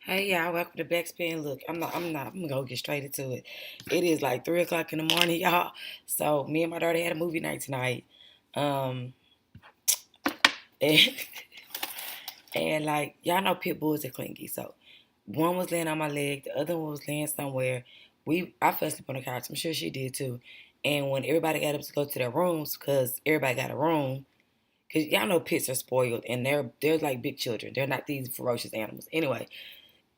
Hey y'all, welcome to Blackspin. Look, I'm gonna go get straight into it. It is like 3 o'clock in the morning, y'all. So me and my daughter had a movie night tonight. Um and, and like y'all know pit bulls are clingy. So one was laying on my leg, the other one was laying somewhere. I fell asleep on the couch. I'm sure she did too. And when everybody got up to go to their rooms, because everybody got a room, because y'all know pits are spoiled and they're like big children. They're not these ferocious animals. Anyway,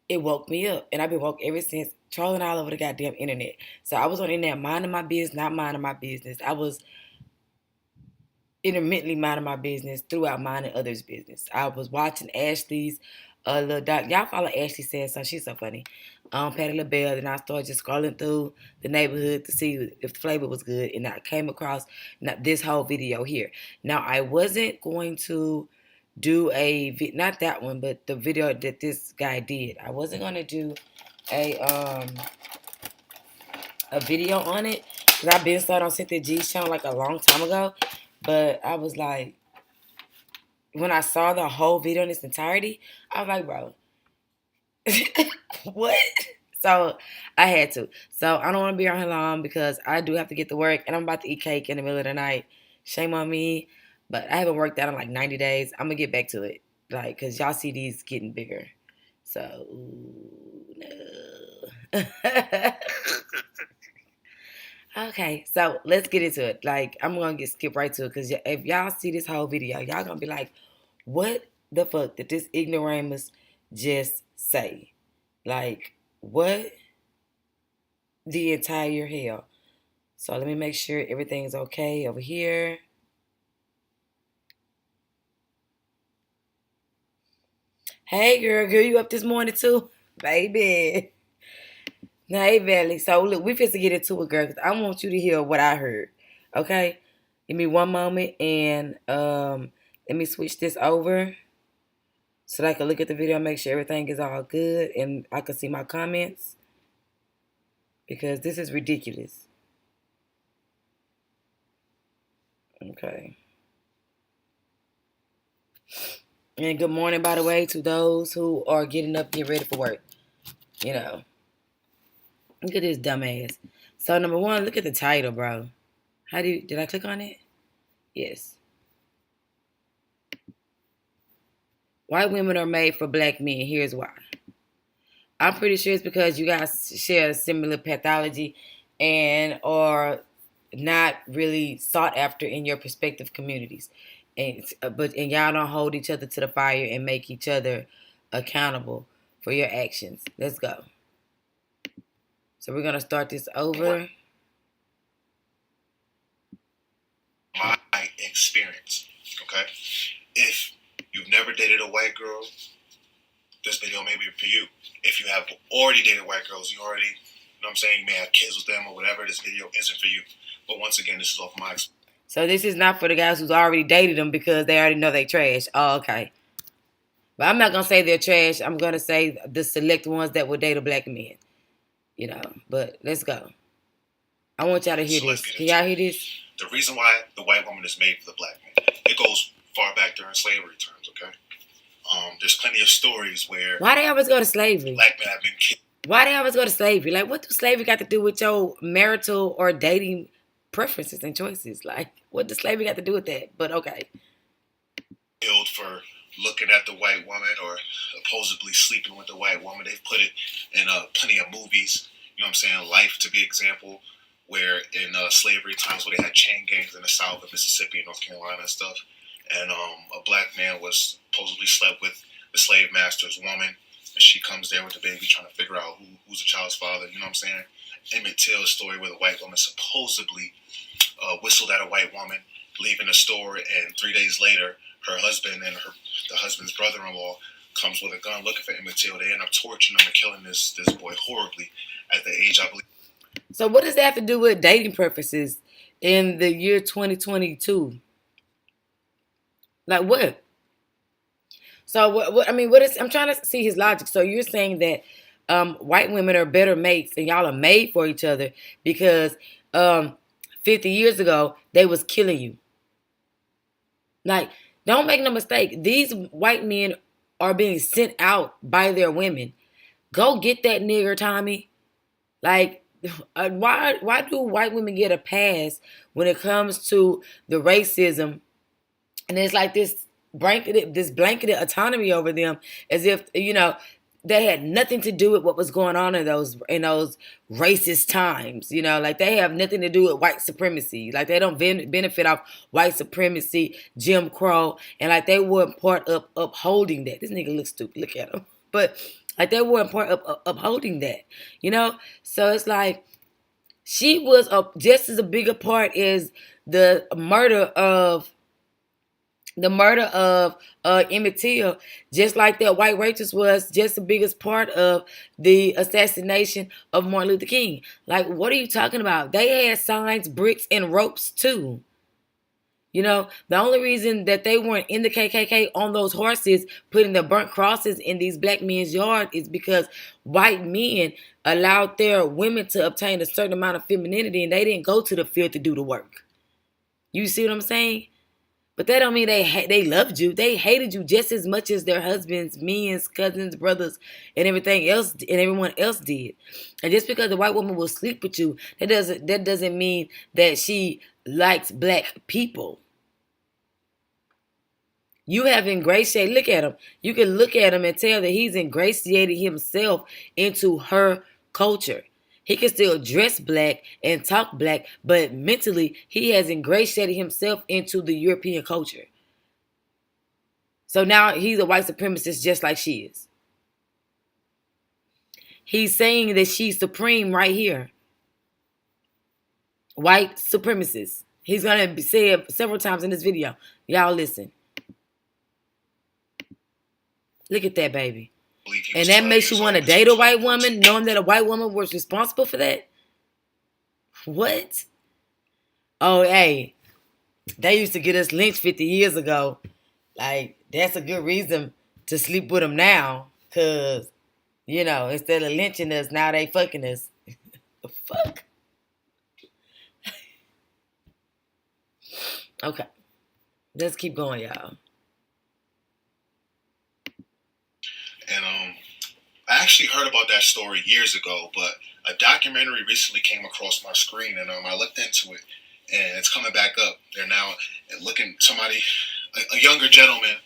it woke me up. And I've been woke ever since, trolling all over the goddamn internet. So I was on the internet minding my business, not minding my business. I was intermittently minding my business throughout minding others' business. I was watching Ashley's little doc. Y'all follow Ashley Says So. She's so funny. Patty LaBelle. Then I started just scrolling through the neighborhood to see if the flavor was good. And I came across this whole video here. Now, I wasn't going to do not that one, but the video that this guy did. I wasn't going to do a a video on it because I've been started on CynthiaG's channel like a long time ago. But I was like, when I saw the whole video in its entirety, I was like, bro, what? So I had to. So I don't want to be on here long because I do have to get to work and I'm about to eat cake in the middle of the night. Shame on me. But I haven't worked out in like 90 days. I'm going to get back to it. Like, because y'all see these getting bigger. So, no. Okay, so let's get into it. Like, I'm going to skip right to it because if y'all see this whole video, y'all going to be like, what the fuck did this ignoramus just say? Like, what the entire hell? So let me make sure everything's okay over here. Hey, girl, you up this morning too? Baby. Hey, Valley. So, look, we finna get into it, girl, because I want you to hear what I heard. Okay? Give me one moment and let me switch this over so that I can look at the video and make sure everything is all good and I can see my comments because this is ridiculous. Okay. And good morning, by the way, to those who are getting up, getting ready for work. You know, look at this dumbass. So, number one, look at the title, bro. Did I click on it? Yes. White women are made for black men. Here's why. I'm pretty sure it's because you guys share a similar pathology and are not really sought after in your respective communities. And y'all don't hold each other to the fire and make each other accountable for your actions. Let's go. So we're gonna start this over. My experience, okay? If you've never dated a white girl, this video may be for you. If you have already dated white girls, you already, you know what I'm saying, you may have kids with them or whatever, this video isn't for you. But once again, this is off my experience. So this is not for the guys who's already dated them because they already know they trash. Oh, okay. But I'm not gonna say they're trash. I'm gonna say the select ones that will date a black man. You know, but let's go. I want y'all to hear this. Can y'all hear this? The reason why the white woman is made for the black man, it goes far back during slavery times, okay? There's plenty of stories where... Why they always go to slavery? Black men have been killed. Why they always go to slavery? Like, what do slavery got to do with your marital or dating preferences and choices? Like, what does slavery got to do with that? But okay. Killed for looking at the white woman or supposedly sleeping with the white woman. They've put it in plenty of movies. You know what I'm saying? Life, to be example, where in slavery times where they had chain gangs in the South of Mississippi and North Carolina and stuff, and a black man was supposedly slept with the slave master's woman, and she comes there with the baby trying to figure out who's the child's father. You know what I'm saying? Emmett Till's story where the white woman supposedly whistled at a white woman leaving the store, and 3 days later, her husband and the husband's brother-in-law comes with a gun looking for Emmett Till. They end up torturing him and killing this boy horribly at the age, I believe. So what does that have to do with dating preferences in the year 2022? Like what? So what I mean, what is I'm trying to see his logic. So you're saying that white women are better mates and y'all are made for each other because 50 years ago they was killing you. Like, don't make no mistake. These white men are being sent out by their women. Go get that nigger, Tommy. Like, why do white women get a pass when it comes to the racism? And it's like this blanketed autonomy over them, as if they had nothing to do with what was going on in those racist times. Like they have nothing to do with white supremacy. Like they don't benefit off white supremacy, Jim Crow, and like they weren't part of upholding that. This nigga looks stupid. Look at him. But like they weren't part of upholding that. So it's like she was just as a bigger part as the murder of Emmett Till, just like that white waitress was just the biggest part of the assassination of Martin Luther King. Like, what are you talking about? They had signs, bricks, and ropes too. The only reason that they weren't in the KKK on those horses putting the burnt crosses in these black men's yard is because white men allowed their women to obtain a certain amount of femininity, and they didn't go to the field to do the work. You see what I'm saying? But that don't mean they loved you. They hated you just as much as their husbands, men's, cousins, brothers, and everything else, and everyone else did. And just because the white woman will sleep with you, that doesn't mean that she likes black people. You have ingratiated. Look at him. You can look at him and tell that he's ingratiated himself into her culture. He can still dress black and talk black, but mentally he has ingratiated himself into the European culture. So now he's a white supremacist just like she is. He's saying that she's supreme right here. White supremacist. He's going to say it several times in this video. Y'all listen. Look at that, baby. And that makes you want to date a white woman, knowing that a white woman was responsible for that? What? Oh, hey, they used to get us lynched 50 years ago. Like, that's a good reason to sleep with them now. Because, instead of lynching us, now they fucking us. The fuck? Okay. Let's keep going, y'all. And I actually heard about that story years ago, but a documentary recently came across my screen, and I looked into it, and it's coming back up. They're now looking, a younger gentleman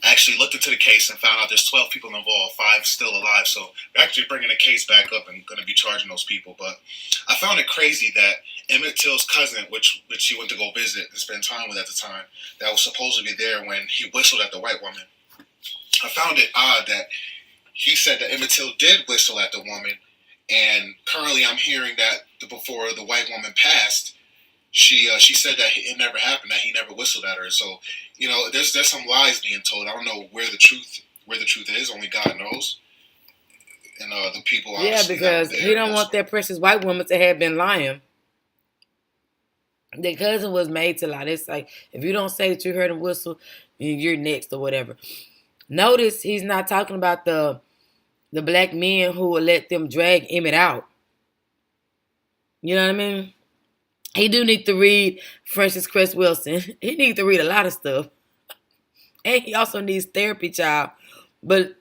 actually looked into the case and found out there's 12 people involved, 5 still alive. So they're actually bringing the case back up and going to be charging those people. But I found it crazy that Emmett Till's cousin, which he went to go visit and spend time with at the time, that was supposed to be there when he whistled at the white woman. I found it odd that he said that Emmett Till did whistle at the woman, and currently I'm hearing that before the white woman passed, she said that it never happened, that he never whistled at her. So, there's some lies being told. I don't know where the truth is. Only God knows. And the people. Yeah, because you don't want that precious white woman to have been lying. Their cousin was made to lie. It's like, if you don't say that you heard him whistle, you're next or whatever. Notice he's not talking about the black men who will let them drag Emmett out. You know what I mean? He do need to read Francis Cress Wilson. He needs to read a lot of stuff. And he also needs therapy, child. But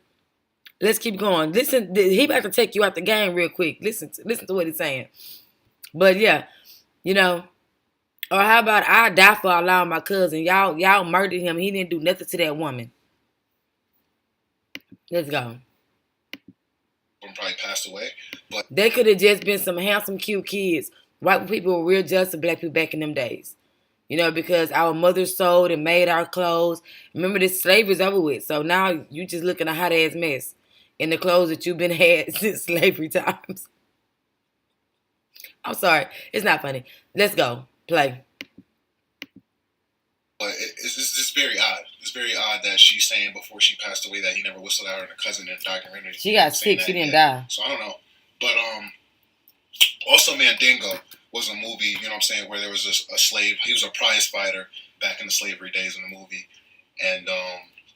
let's keep going. Listen, he about to take you out the game real quick. Listen to what he's saying. But yeah, or how about I die for allowing my cousin. Y'all murdered him. He didn't do nothing to that woman. Let's go. Probably passed away, but they could have just been some handsome, cute kids. White people were real jealous of black people back in them days. Because our mothers sold and made our clothes. Remember, this slavery's over with. So now you just looking a hot ass mess in the clothes that you've been had since slavery times. I'm sorry, it's not funny. Let's go play. But it's just very odd. It's very odd that she's saying before she passed away that he never whistled at her, and a cousin in the documentary. She got sick. She didn't die. So I don't know. But also Mandingo was a movie, where there was a slave. He was a prize fighter back in the slavery days in the movie. And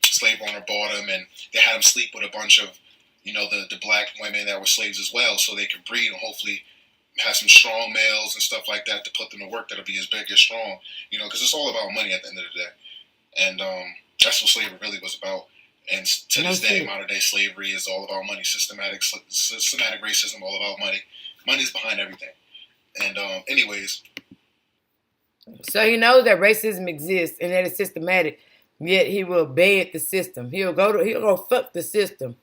slave owner bought him, and they had him sleep with a bunch of, the black women that were slaves as well, so they could breed and hopefully have some strong males and stuff like that to put them to work that'll be as big as strong, because it's all about money at the end of the day. And that's what slavery really was about. And to this day, modern day slavery is all about money. Systematic racism, all about money. Money's behind everything. And anyways, so he knows that racism exists and that it's systematic. Yet he will bed the system. He'll go fuck the system.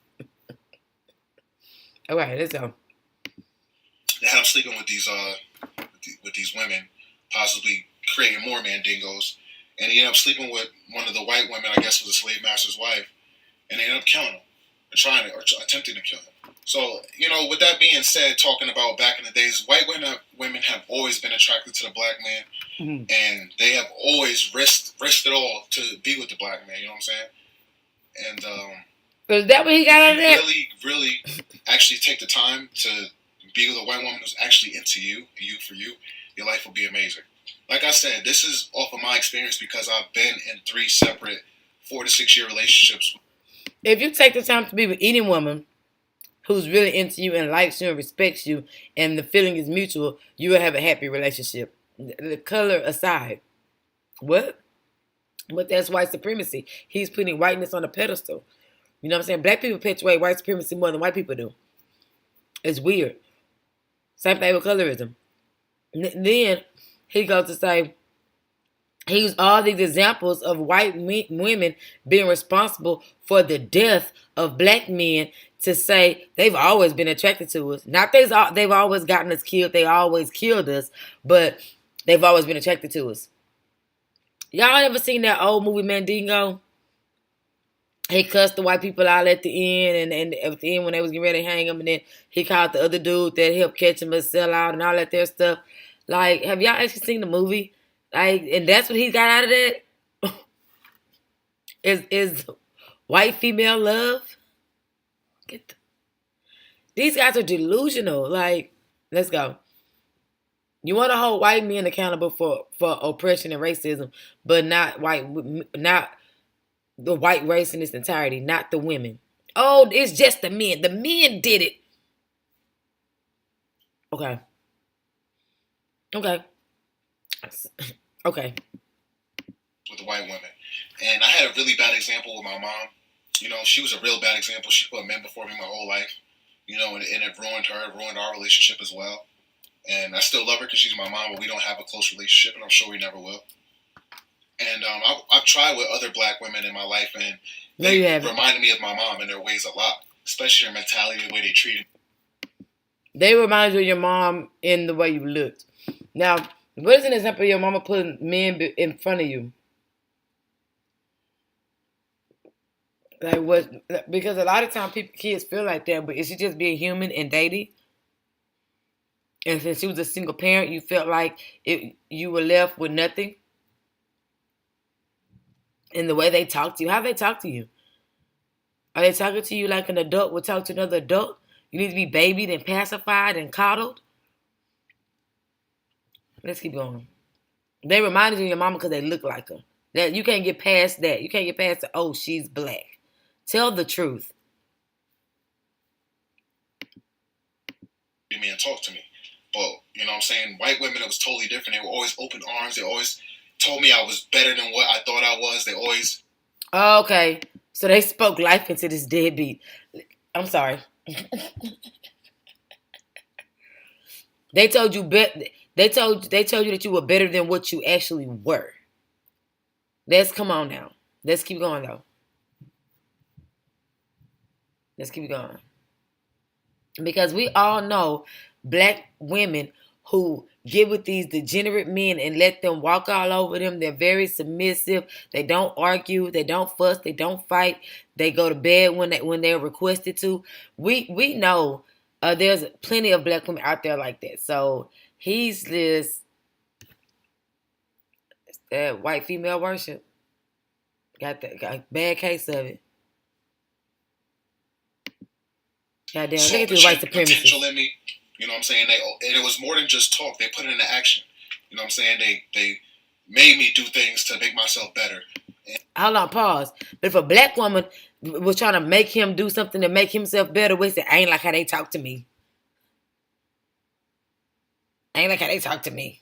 Okay, let's go. They had him sleeping with these women, possibly creating more mandingos. And he ended up sleeping with one of the white women, I guess was a slave master's wife, and they ended up killing him, or attempting to kill him. So, with that being said, talking about back in the days, white women have always been attracted to the black man, mm-hmm. and they have always risked it all to be with the black man. You know what I'm saying? And is that what he got out of that? Really, really, actually take the time to be with a white woman who's actually into you, and you for you, your life will be amazing. Like I said, this is off of my experience because I've been in 3 separate 4 to 6 year relationships. If you take the time to be with any woman who's really into you and likes you and respects you, and the feeling is mutual, you will have a happy relationship. The color aside. What? But that's white supremacy. He's putting whiteness on a pedestal. You know what I'm saying? Black people perpetuate white supremacy more than white people do. It's weird. Same thing with colorism. Then he goes to say, he used all these examples of white women being responsible for the death of black men to say they've always been attracted to us. Not they've always gotten us killed. They always killed us, but they've always been attracted to us. Y'all ever seen that old movie Mandingo? He cussed the white people out at the end, and at the end when they was getting ready to hang him, and then he called the other dude that helped catch him a sellout and all that there stuff. Like, have y'all actually seen the movie? Like, and that's what he got out of that? is white female love? These guys are delusional. Like, let's go. You want to hold white men accountable for oppression and racism, but not the white race in its entirety, not the women. Oh, it's just the men. The men did it. Okay. With the white women. And I had a really bad example with my mom. She was a real bad example. She put men before me my whole life. And it ruined her, ruined our relationship as well. And I still love her because she's my mom, but we don't have a close relationship, and I'm sure we never will. And I've tried with other black women in my life, and they reminded me of my mom in their ways a lot, especially their mentality, the way they treated me. They remind you of your mom in the way you looked. Now, what is an example of your mama putting men in front of you? Like what? Because a lot of times kids feel like that, but is she just being human and dating? And since she was a single parent, you felt like you were left with nothing? In the way they talk to you. How they talk to you? Are they talking to you like an adult would talk to another adult? You need to be babied and pacified and coddled? Let's keep going. They reminded you of your mama because they look like her. That you can't get past that. You can't get past the, oh, she's black. Tell the truth. Me and talk to me. But, you know what I'm saying? White women, it was totally different. They were always open arms. They always told me I was better than what I thought I was. They always... Okay. So they spoke life into this deadbeat. I'm sorry. They told you they told you that you were better than what you actually were. Come on now. Let's keep going though. Let's keep going. Because we all know black women who get with these degenerate men and let them walk all over them. They're very submissive. They don't argue. They don't fuss. They don't fight. They go to bed when they're requested to. We know there's plenty of black women out there like that. So he's this white female worship. Got a bad case of it. Goddamn, look at this white supremacy. Potential in me. You know what I'm saying? And it was more than just talk. They put it into action. You know what I'm saying? They made me do things to make myself better. Hold on, pause. But if a black woman was trying to make him do something to make himself better, we say, I ain't like how they talk to me. I ain't like how they talk to me.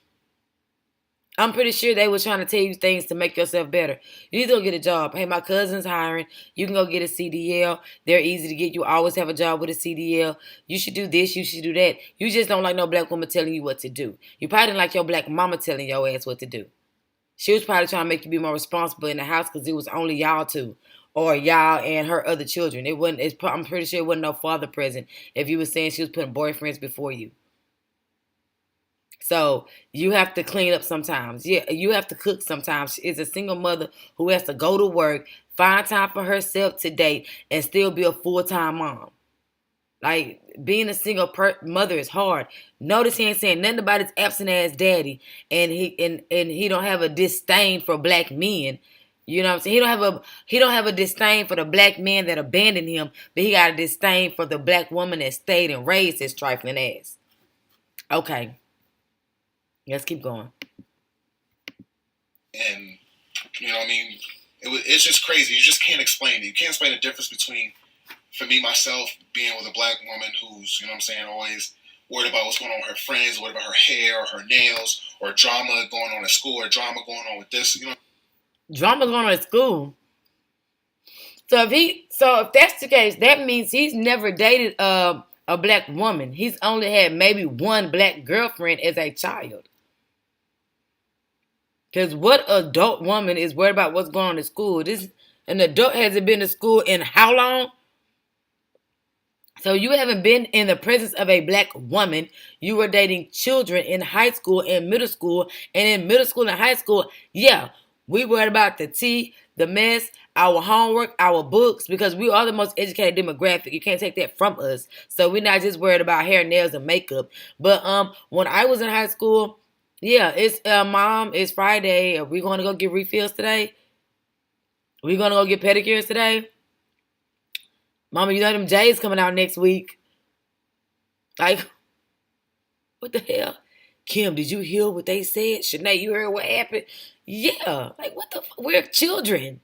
I'm pretty sure they were trying to tell you things to make yourself better. You need to go get a job. Hey, my cousin's hiring. You can go get a CDL. They're easy to get. You always have a job with a CDL. You should do this. You should do that. You just don't like no black woman telling you what to do. You probably didn't like your black mama telling your ass what to do. She was probably trying to make you be more responsible in the house because it was only y'all two. Or y'all and her other children. It wasn't. I'm pretty sure it wasn't no father present. If you were saying she was putting boyfriends before you. So you have to clean up sometimes. Yeah, you have to cook sometimes. It's a single mother who has to go to work, find time for herself to date, and still be a full-time mom. Like being a single mother is hard. Notice he ain't saying nothing about his absent ass daddy, and he don't have a disdain for black men. You know what I'm saying? He don't have a disdain for the black men that abandoned him, but he got a disdain for the black woman that stayed and raised his trifling ass. Okay. Let's keep going. And you know what I mean? It's just crazy. You just can't explain it. You can't explain the difference between, for me, myself, being with a black woman who's, you know what I'm saying, always worried about what's going on with her friends, worried about her hair or her nails, or drama going on at school, or drama going on with this, you know. Drama going on at school. So if that's the case, that means he's never dated a black woman. He's only had maybe one black girlfriend as a child. Because what adult woman is worried about what's going on in school? An adult hasn't been to school in how long? So you haven't been in the presence of a black woman. You were dating children in high school and middle school. And in middle school and high school, yeah, we worried about the tea, the mess, our homework, our books, because we are the most educated demographic. You can't take that from us. So we're not just worried about hair, nails, and makeup. But when I was in high school, yeah, it's Mom, it's Friday. Are we going to go get refills today? Are we going to go get pedicures today? Mama, you know them J's coming out next week. Like, what the hell? Kim, did you hear what they said? Shanae, you heard what happened? Yeah. Like, what the fuck? We're children.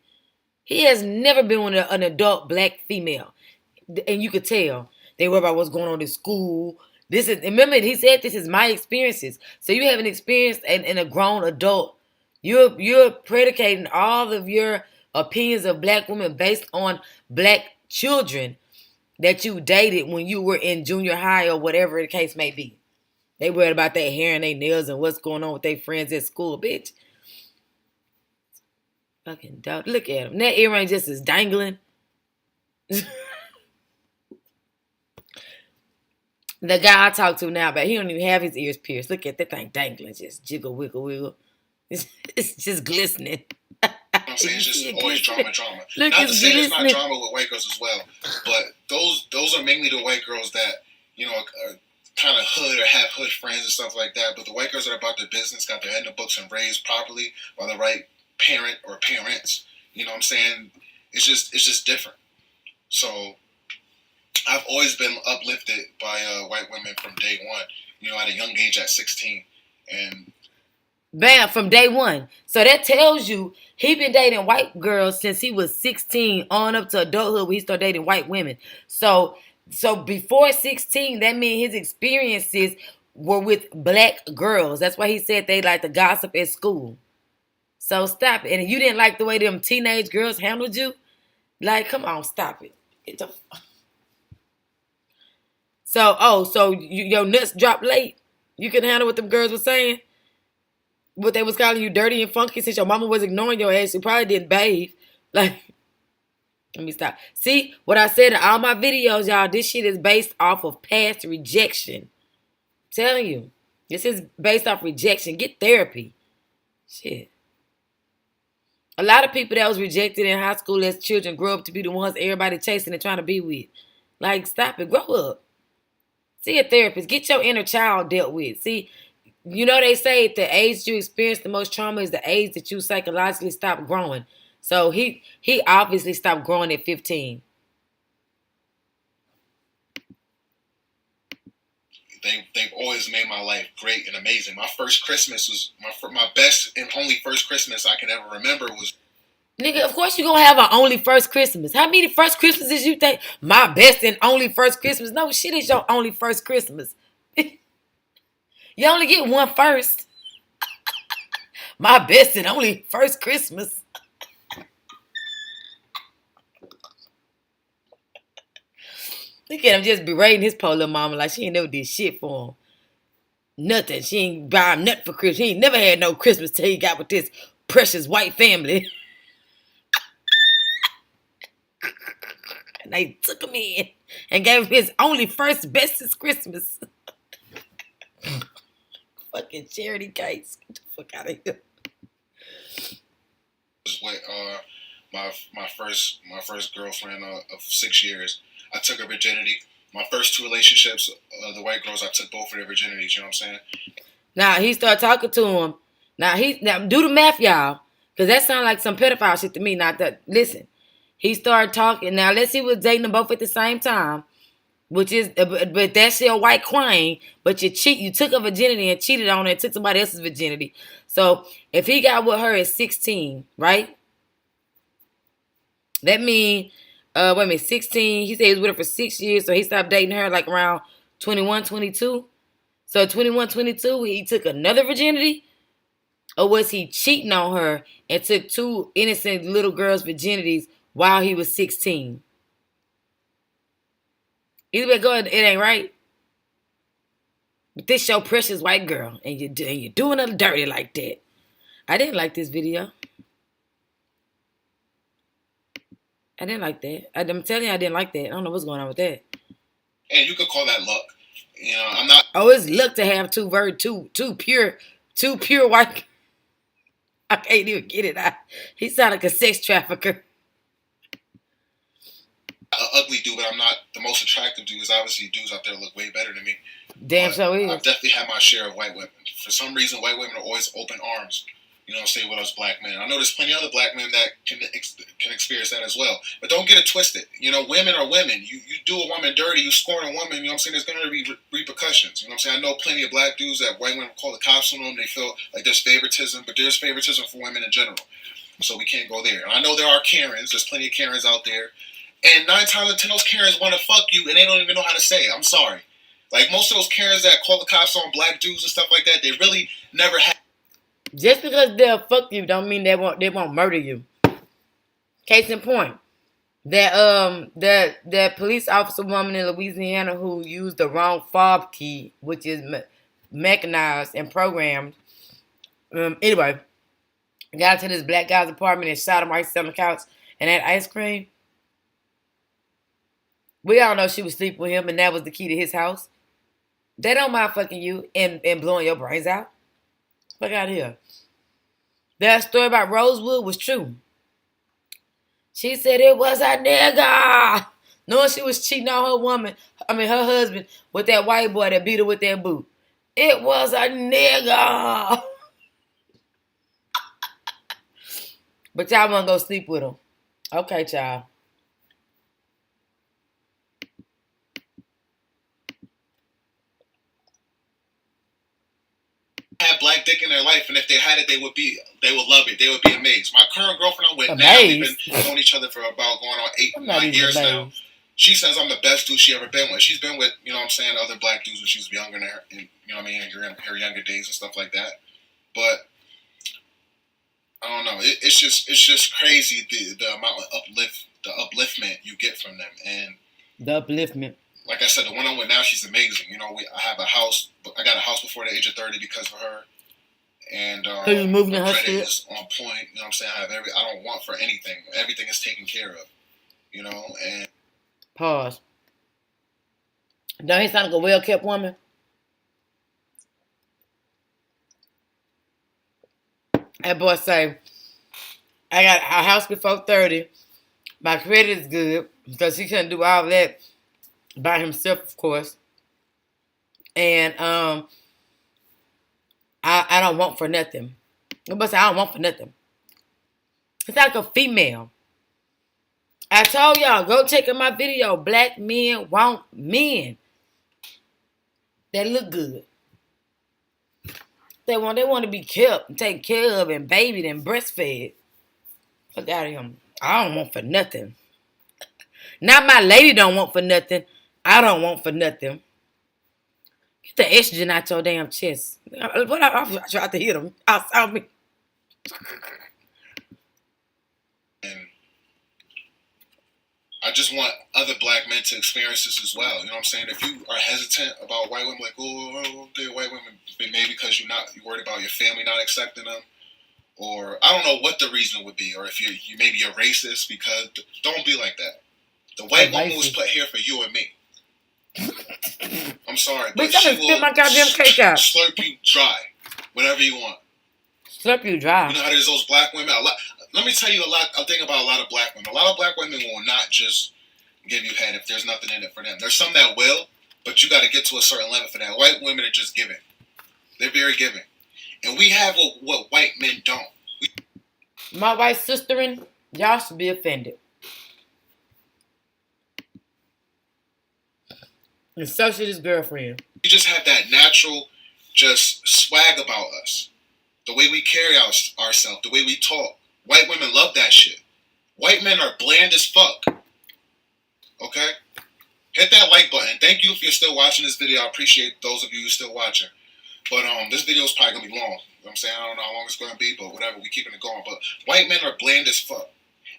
He has never been with an adult black female. And you could tell. They worry about what's going on in school. Remember, he said this is my experiences. So you haven't experienced in a grown adult. You're predicating all of your opinions of black women based on black children that you dated when you were in junior high or whatever the case may be. They worried about their hair and their nails and what's going on with their friends at school, bitch. Fucking dog. Look at him. That earring just is dangling. The guy I talk to now, but he don't even have his ears pierced. Look at that thing dangling, just jiggle, wiggle, wiggle. It's just glistening. I'm saying it's just always drama. Look, not to say there's not drama with white girls as well, but those are mainly the white girls that, you know, are kind of hood or have hood friends and stuff like that. But the white girls that are about their business, got their head in the books and raised properly by the right parent or parents. You know what I'm saying? It's just different. So I've always been uplifted by white women from day one. You know, at a young age, at 16, and bam, from day one. So that tells you he been dating white girls since he was 16 on up to adulthood when he started dating white women. So before 16, that means his experiences were with black girls. That's why he said they like to gossip at school. So stop it. And you didn't like the way them teenage girls handled you? Like, come on, stop it. So your nuts dropped late? You can handle what them girls were saying? What they was calling you dirty and funky since your mama was ignoring your ass. You probably didn't bathe. Like, let me stop. See, what I said in all my videos, y'all, this shit is based off of past rejection. I'm telling you. This is based off rejection. Get therapy. Shit. A lot of people that was rejected in high school as children grow up to be the ones everybody chasing and trying to be with. Like, stop it. Grow up. See a therapist. Get your inner child dealt with. See, you know they say the age you experience the most trauma is the age that you psychologically stop growing. So he obviously stopped growing at 15. They've always made my life great and amazing. My first Christmas was my best and only first Christmas I can ever remember was. Nigga, of course you gonna have an only first Christmas. How many first Christmases you think? My best and only first Christmas? No, shit is your only first Christmas. You only get one first. My best and only first Christmas. Look at him just berating his poor little mama like she ain't never did shit for him. Nothing. She ain't buy him nothing for Christmas. He ain't never had no Christmas till he got with this precious white family. And they took him in and gave him his only first bestest Christmas. Fucking charity case. Get the fuck out of here. With my first girlfriend of 6 years, I took her virginity. My first two relationships, the white girls, I took both of their virginities. You know what I'm saying? Now he started talking to him. Now do the math, y'all, because that sounds like some pedophile shit to me. Not that. Listen, he started talking. Now let's see, he was dating them both at the same time, which is, but that's still white queen. But you took a virginity and cheated on her and took somebody else's virginity. So if he got with her at 16, right? That means, wait a minute, 16. He said he was with her for 6 years, so he stopped dating her like around 21, 22. So 21, 22, he took another virginity? Or was he cheating on her and took two innocent little girls' virginities while he was 16? Either way, go ahead, it ain't right. But this your precious white girl, and you're doing her dirty like that. I didn't like this video. I didn't like that. I'm telling you, I didn't like that. I don't know what's going on with that. And you could call that luck. You know, I'm not. Oh, it's luck to have two pure white. I can't even get it out. He sounded like a sex trafficker. An ugly dude, but I'm not the most attractive dude. Is obviously dudes out there look way better than me. Damn, so is. I've definitely had my share of white women. For some reason, white women are always open arms. You know, say with us black men. I know there's plenty of other black men that can experience that as well. But don't get it twisted. You know, women are women. You do a woman dirty, you scorn a woman, you know what I'm saying? There's going to be repercussions. You know what I'm saying? I know plenty of black dudes that white women call the cops on them. They feel like there's favoritism, but there's favoritism for women in general. So we can't go there. And I know there are Karens. There's plenty of Karens out there. And 9 times out of 10, those Karens want to fuck you, and they don't even know how to say it. I'm sorry. Like, most of those Karens that call the cops on black dudes and stuff like that, they really never have. Just because they'll fuck you don't mean they won't murder you. Case in point, that police officer woman in Louisiana who used the wrong fob key, which is mechanized and programmed. Anyway, got to this black guy's apartment and shot him while he's on the couch and had ice cream. We all know she was sleeping with him, and that was the key to his house. They don't mind fucking you and blowing your brains out. Fuck out of here. That story about Rosewood was true. She said it was a nigga. Knowing she was cheating on her husband, with that white boy that beat her with that boot. It was a nigga. But y'all want to go sleep with him. Okay, child. Had black dick in their life, and if they had it, they would love it. They would be amazed. My current girlfriend I'm with now, we've been knowing each other for about going on 8-9 years now. She says I'm the best dude she ever been with. She's been with, you know what I'm saying, other black dudes when she was younger than her, you know what I mean, in her younger days and stuff like that. But I don't know. It's just crazy the amount of upliftment you get from them, and the upliftment. Like I said, the one I'm with now, she's amazing. You know, I have a house. I got a house before the age of 30 because of her. And you moving my her credit shit is on point. You know what I'm saying? I don't want for anything. Everything is taken care of. You know, and pause. Don't he sound like a well-kept woman? That boy say, I got a house before 30. My credit is good because he couldn't do all that by himself, of course. And I don't want for nothing. Nobody say I don't want for nothing. It's like a female. I told y'all, go check out my video. Black men want men that look good. They want to be kept and taken care of and babied and breastfed. Fuck out of him. I don't want for nothing. Not my lady don't want for nothing. I don't want for nothing. Get the estrogen out your damn chest. What I tried to hit him. I saw me. And I just want other black men to experience this as well. You know what I'm saying? If you are hesitant about white women, like, oh, they're white women, maybe because you're worried about your family not accepting them, or I don't know what the reason would be, or if you maybe you're racist, because don't be like that. The white woman was put here for you and me. I'm sorry, but she will spit my goddamn cake out. Slurp you dry, whatever you want. Slurp you dry. You know how there's those black women. Let me tell you a thing about a lot of black women. A lot of black women will not just give you head if there's nothing in it for them. There's some that will, but you got to get to a certain limit for that. White women are just giving. They're very giving, and we have what white men don't. My white sisterin', y'all should be offended. And so should his girlfriend. We just have that natural, just swag about us. The way we carry ourselves, the way we talk. White women love that shit. White men are bland as fuck. Okay? Hit that like button. Thank you if you're still watching this video. I appreciate those of you who are still watching. But this video is probably going to be long. You know what I'm saying? I don't know how long it's going to be, but whatever. We keeping it going. But white men are bland as fuck.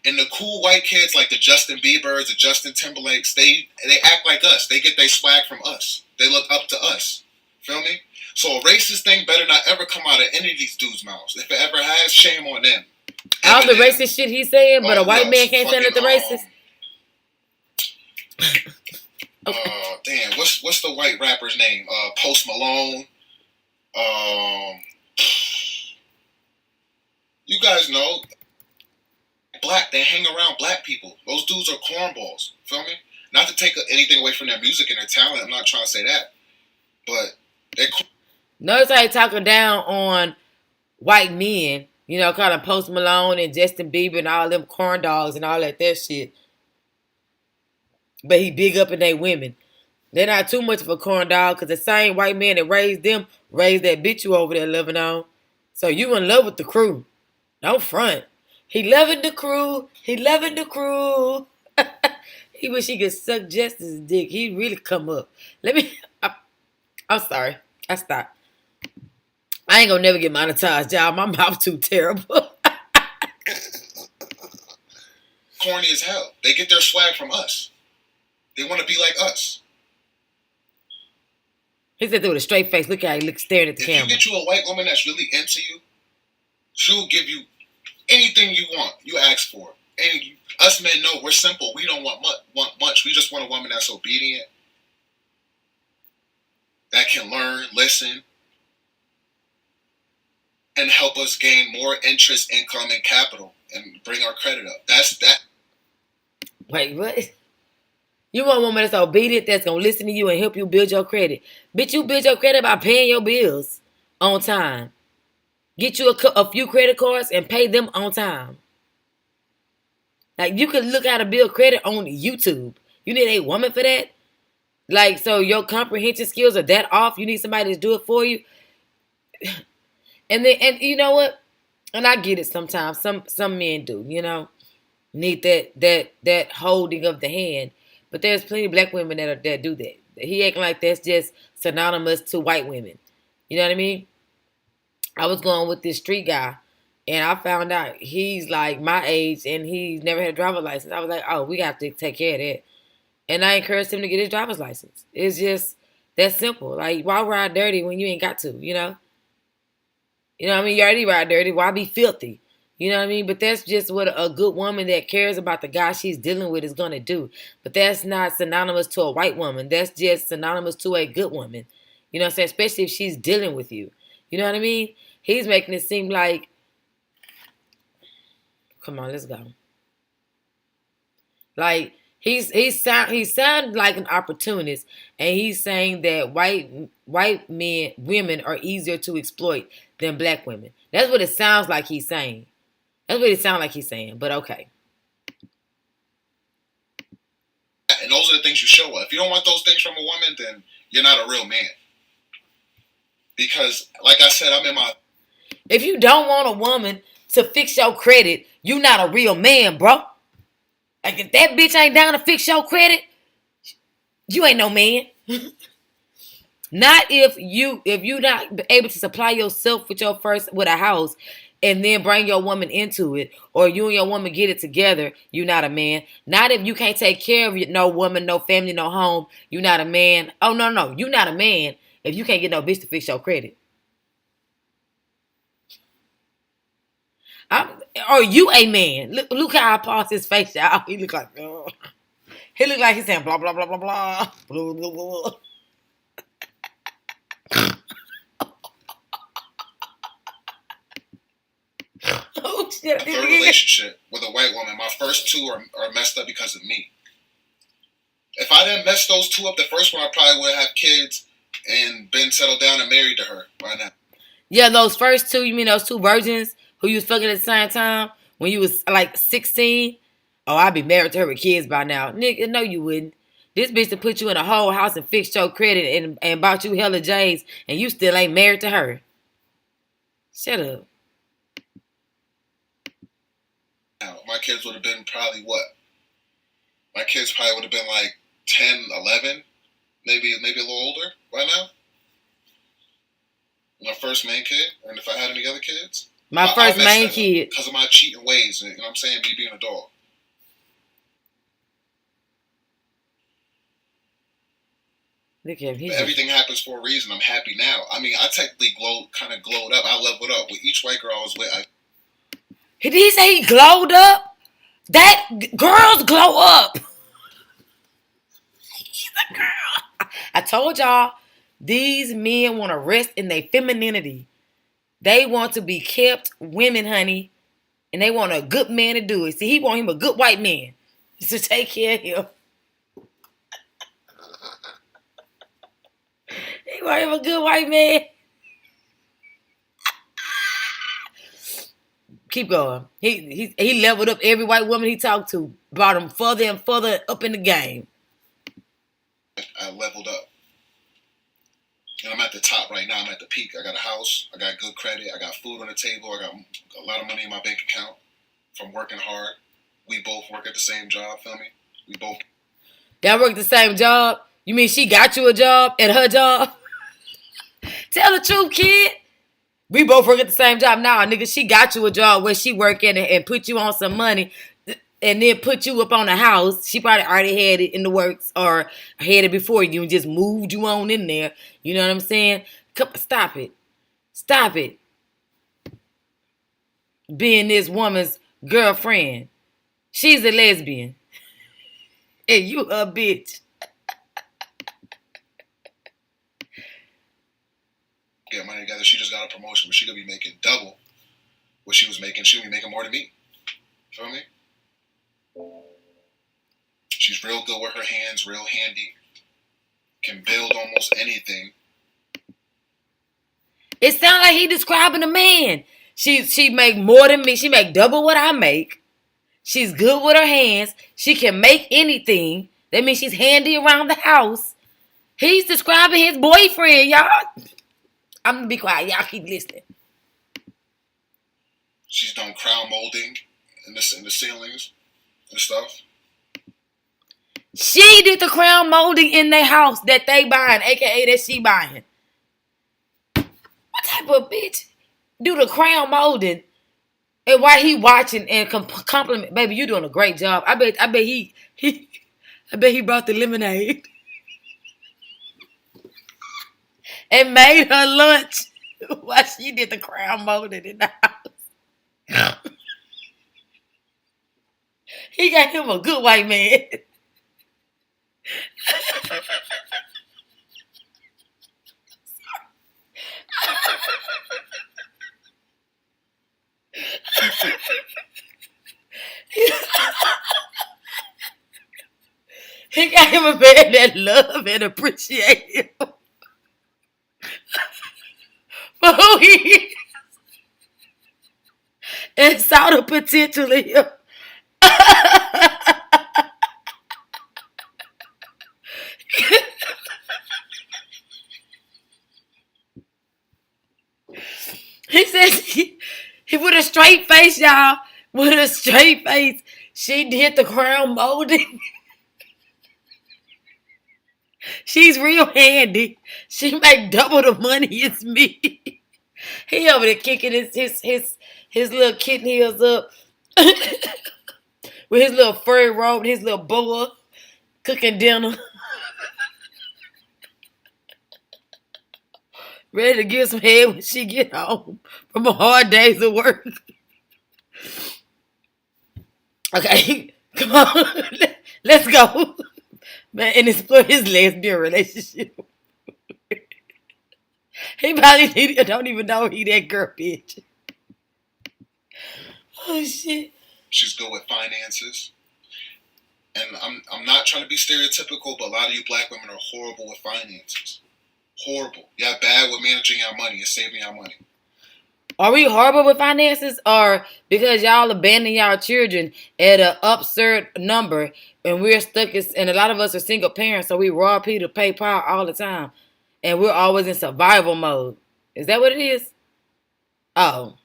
And the cool white kids like the Justin Biebers, the Justin Timberlakes, they act like us. They get their swag from us. They look up to us. Feel me? So a racist thing better not ever come out of any of these dudes' mouths. If it ever has, shame on them. All the racist shit he's saying, but a white man can't say nothing racist. Damn, what's the white rapper's name? Post Malone. You guys know. Black, they hang around black people. Those dudes are cornballs. Feel me? Not to take anything away from their music and their talent. I'm not trying to say that. But they're notice how he talking down on white men. You know, kind of Post Malone and Justin Bieber and all them corn dogs and all that shit. But he big up in they women. They're not too much of a corn dog because the same white man that raised them raised that bitch you over there living on. So you in love with the crew. Don't front. He loving the crew. He loving the crew. He wish he could suck Justice's dick. He really come up. I'm sorry. I stopped. I ain't gonna never get monetized, y'all. My mouth too terrible. Corny as hell. They get their swag from us. They want to be like us. He said that with a straight face. Look how he looks staring at the camera. If you get you a white woman that's really into you, she'll give you anything you want. You ask for. And us men know we're simple. We don't want much. We just want a woman that's obedient, that can learn, listen, and help us gain more interest, income, and capital, and bring our credit up. That's that. Wait, what? You want a woman that's obedient, that's going to listen to you and help you build your credit. Bitch, you build your credit by paying your bills on time. Get you a few credit cards and pay them on time. Like, you can look how to build credit on YouTube. You need a woman for that? Like, so your comprehension skills are that off? You need somebody to do it for you? And you know what? And I get it sometimes. Some men do, you know, need that holding of the hand. But there's plenty of black women that do that. He acting like that's just synonymous to white women. You know what I mean? I was going with this street guy, and I found out he's like my age, and he's never had a driver's license. I was like, oh, we got to take care of that. And I encouraged him to get his driver's license. It's just that simple. Like, why ride dirty when you ain't got to, you know? You know what I mean? You already ride dirty. Why be filthy? You know what I mean? But that's just what a good woman that cares about the guy she's dealing with is going to do. But that's not synonymous to a white woman. That's just synonymous to a good woman. You know what I'm saying? Especially if she's dealing with you. You know what I mean? He's making it seem like, come on, let's go. Like, he sounded like an opportunist, and he's saying that women are easier to exploit than black women. That's what it sounds like he's saying. That's what it sounds like he's saying, but okay. And those are the things you show up. If you don't want those things from a woman, then you're not a real man. Because, like I said, I'm in my... If you don't want a woman to fix your credit, you're not a real man, bro. Like, if that bitch ain't down to fix your credit, you ain't no man. Not if you not able to supply yourself with your first with a house and then bring your woman into it, or you and your woman get it together, you're not a man. Not if you can't take care of no woman, no family, no home, you're not a man. Oh no, you're not a man if you can't get no bitch to fix your credit. Or you a man. Look how I paused his face, y'all. He look like he look like he's saying blah blah blah blah blah blah blah blah. Oh shit! My third relationship with a white woman, my first two are messed up because of me. If I didn't mess those two up, the first one I probably would have kids and been settled down and married to her by now. Yeah, those first two, you mean those two virgins who you was fucking at the same time when you was like 16? Oh, I'd be married to her with kids by now. Nigga, no you wouldn't. This bitch to put you in a whole house and fixed your credit and bought you hella J's and you still ain't married to her. Shut up. Now, my kids would have been probably what? My kids probably would have been like 10, 11, maybe a little older by now. My first main kid, and if I had any other kids. My first main kid. Because of my cheating ways, you know what I'm saying? Me being a dog. Look at him. Everything happens for a reason. I'm happy now. I mean, I technically kind of glowed up. I leveled up. With each white girl I was with, Did he say he glowed up? That girls glow up. He's a girl. I told y'all, these men want to rest in their femininity. They want to be kept women, honey. And they want a good man to do it. See, he want him a good white man to take care of him. He want him a good white man. Keep going. He leveled up every white woman he talked to. Brought him further and further up in the game. I leveled up. And I'm at the top right now. I'm at the peak. I got a house. I got good credit. I got food on the table. I got a lot of money in my bank account from working hard. We both work at the same job, feel me? We both. Y'all work at the same job? You mean she got you a job at her job? Tell the truth, kid. We both work at the same job. Nah, nigga, she got you a job where she work at and put you on some money and then put you up on a house. She probably already had it in the works or had it before you and just moved you on in there. You know what I'm saying? Stop it. Stop it. Being this woman's girlfriend. She's a lesbian. And you a bitch. Get money together. She just got a promotion, but she could be making double what she was making. She would be making more than me. Feel me? She's real good with her hands, real handy. Can build almost anything. It sounds like he describing a man. She make more than me. She make double what I make. She's good with her hands. She can make anything. That means she's handy around the house. He's describing his boyfriend, y'all. I'm gonna be quiet. Y'all keep listening. She's done crown molding in the ceilings and stuff. She did the crown molding in their house that they buying, aka that she buying. What type of bitch do the crown molding? And while he watching and compliment, baby, you doing a great job. I bet he brought the lemonade and made her lunch while she did the crown molding in the house. He got him a good white man. He got him a man that love and appreciate him for who he is and saw the potential in him. He says he with a straight face, y'all. With a straight face, she did the crown molding. She's real handy. She make double the money as me. He over there kicking his little kitten heels up with his little furry robe and his little boa, cooking dinner, ready to give some head when she get home from a hard days of work. Okay, come on, let's go, man, and explore his lesbian relationship. He probably don't even know he that girl, bitch. Oh shit. She's good with finances. And I'm not trying to be stereotypical, but a lot of you black women are horrible with finances. Horrible. Y'all bad with managing your money and saving your money. Are we horrible with finances, or because y'all abandon y'all children at an absurd number, and we're stuck and a lot of us are single parents, so we raw Peter pay power all the time, and we're always in survival mode? Is that what it is? Oh,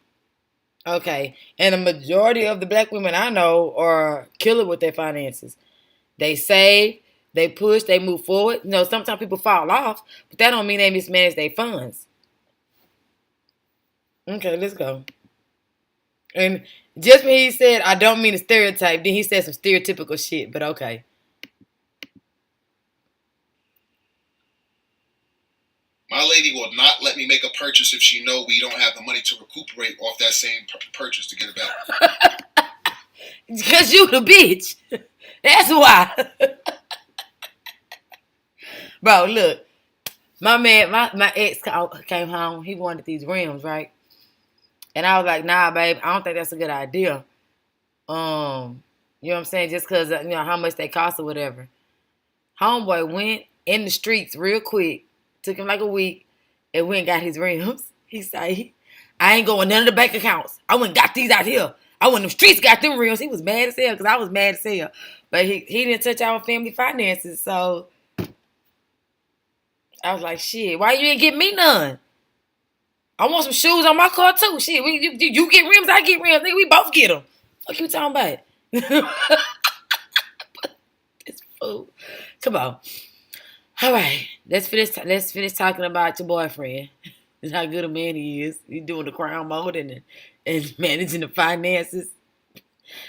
okay. And the majority of the black women I know are killer with their finances. They save, they push, they move forward. You know, sometimes people fall off, but that don't mean they mismanage their funds. Okay, let's go. And just when he said, I don't mean to stereotype, then he said some stereotypical shit, but okay. My lady will not let me make a purchase if she know we don't have the money to recuperate off that same purchase to get it back. Because you the bitch. That's why. Bro, look. My man, my ex came home. He wanted these rims, right? And I was like, nah, babe, I don't think that's a good idea. You know what I'm saying? Just because, you know, how much they cost or whatever. Homeboy went in the streets real quick. Took him like a week. And went and got his rims. He said, I ain't going none of the bank accounts. I went and got these out here. I went in the streets, got them rims. He was mad as hell because I was mad as hell. But he didn't touch our family finances. So I was like, shit, why you didn't get me none? I want some shoes on my car too. Shit, you get rims, I get rims. Nigga, we both get them. Fuck you talking about? This fool. Come on. All right, let's finish talking about your boyfriend. And how good a man he is. He's doing the crown molding and managing the finances.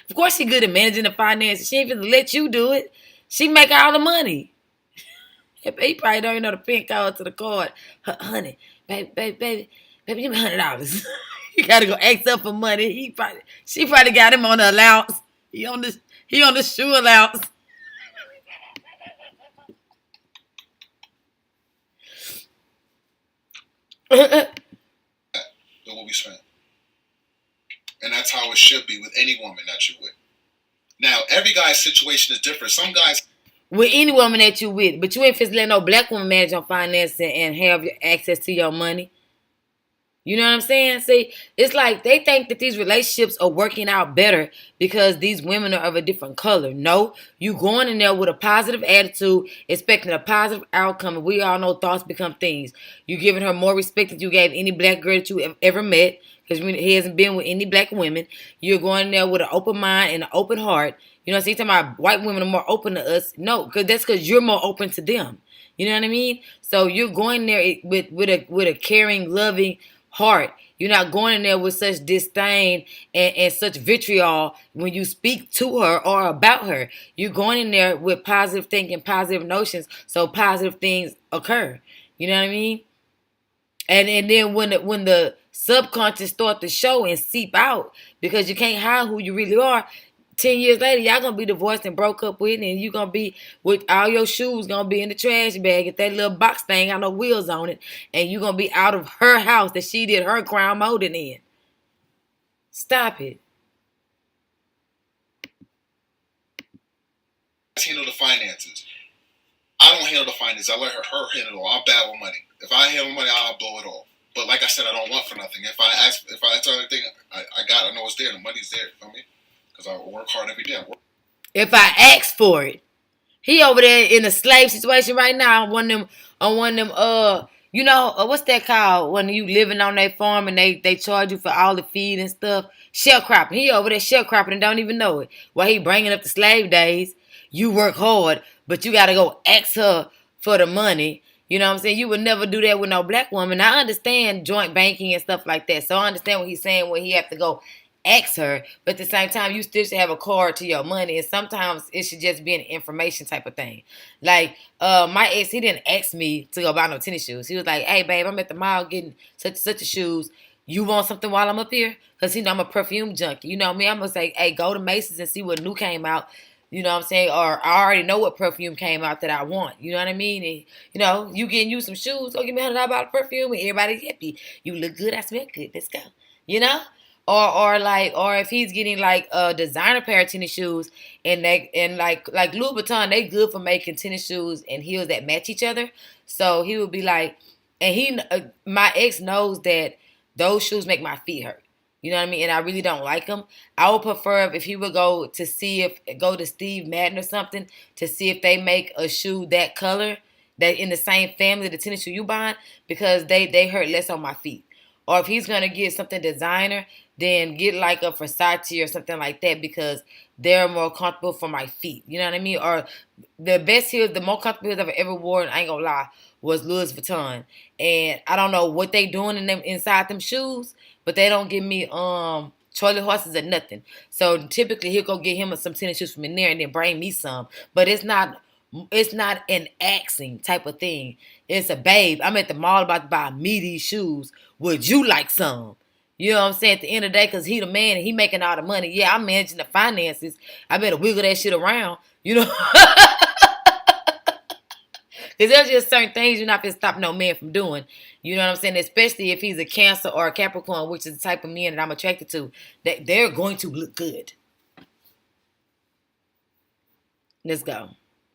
Of course, she good at managing the finances. She ain't gonna let you do it. She make all the money. He probably don't even know the pin code to the card. Honey, baby, give me $100. You gotta go ask up for money. She probably got him on the allowance. He on the shoe allowance. Than what we spent. And that's how it should be with any woman that you're with. Now, every guy's situation is different. Some guys... With any woman that you with, but you ain't fit let no black woman manage your finances and have access to your money. You know what I'm saying? See, it's like they think that these relationships are working out better because these women are of a different color. No, you going in there with a positive attitude, expecting a positive outcome, and we all know thoughts become things. You giving her more respect than you gave any black girl that you ever met, because he hasn't been with any black women. You're going in there with an open mind and an open heart. You know what I'm saying? Talking about white women are more open to us. No, because that's because you're more open to them. You know what I mean? So you're going there with a caring, loving heart. You're not going in there with such disdain and such vitriol when you speak to her or about her. You're going in there with positive thinking, positive notions, so positive things occur. You know what I mean? And then when the subconscious start to show and seep out, because you can't hide who you really are, 10 years later, y'all gonna be divorced and broke up with, and you gonna be with all your shoes gonna be in the trash bag if that little box thing got no wheels on it, and you gonna be out of her house that she did her crown molding in. Stop it. Handle the finances. I don't handle the finances. I let her handle it all. I'm bad with money. If I handle money, I'll blow it all. But like I said, I don't want for nothing. If I tell anything, I know it's there. The money's there. You know what I mean? Because I work hard every day. If I ask for it, he over there in a slave situation right now. On one of them. You know, what's that called when you living on their farm and they charge you for all the feed and stuff? Sharecropping. He over there sharecropping and don't even know it. While he bringing up the slave days, you work hard, but you gotta go ask her for the money. You know what I'm saying? You would never do that with no black woman. I understand joint banking and stuff like that. So I understand what he's saying when he have to go ask her. But at the same time, you still should have a card to your money. And sometimes it should just be an information type of thing. Like my ex, he didn't ask me to go buy no tennis shoes. He was like, hey, babe, I'm at the mall getting such shoes. You want something while I'm up here? Because, you know, I'm a perfume junkie. You know me? I'm going to say, hey, go to Macy's and see what new came out. You know what I'm saying? Or I already know what perfume came out that I want. You know what I mean? And, you know, you getting you some shoes. Go give me $100 perfume and everybody's happy. You look good. I smell good. Let's go. You know? Or if he's getting like a designer pair of tennis shoes and like Louis Vuitton, they good for making tennis shoes and heels that match each other. So he would be like, and my ex knows that those shoes make my feet hurt. You know what I mean? And I really don't like them. I would prefer if he would go to Steve Madden or something to see if they make a shoe that color that in the same family, the tennis shoe you buying, because they hurt less on my feet. Or if he's gonna get something designer, then get like a Versace or something like that because they're more comfortable for my feet. You know what I mean? Or the best heels, the most comfortable heels I've ever worn, I ain't gonna lie, was Louis Vuitton. And I don't know what they doing in them inside them shoes, but they don't give me toilet horses or nothing. So typically he'll go get him some tennis shoes from in there and then bring me some. But it's not an axing type of thing. It's a babe. I'm at the mall about to buy me these shoes. Would you like some? You know what I'm saying? At the end of the day, because he the man and he making all the money. Yeah, I'm managing the finances. I better wiggle that shit around. You know? Because there's just certain things you're not going to stop no man from doing. You know what I'm saying? Especially if he's a Cancer or a Capricorn, which is the type of men that I'm attracted to. That they're going to look good. Let's go.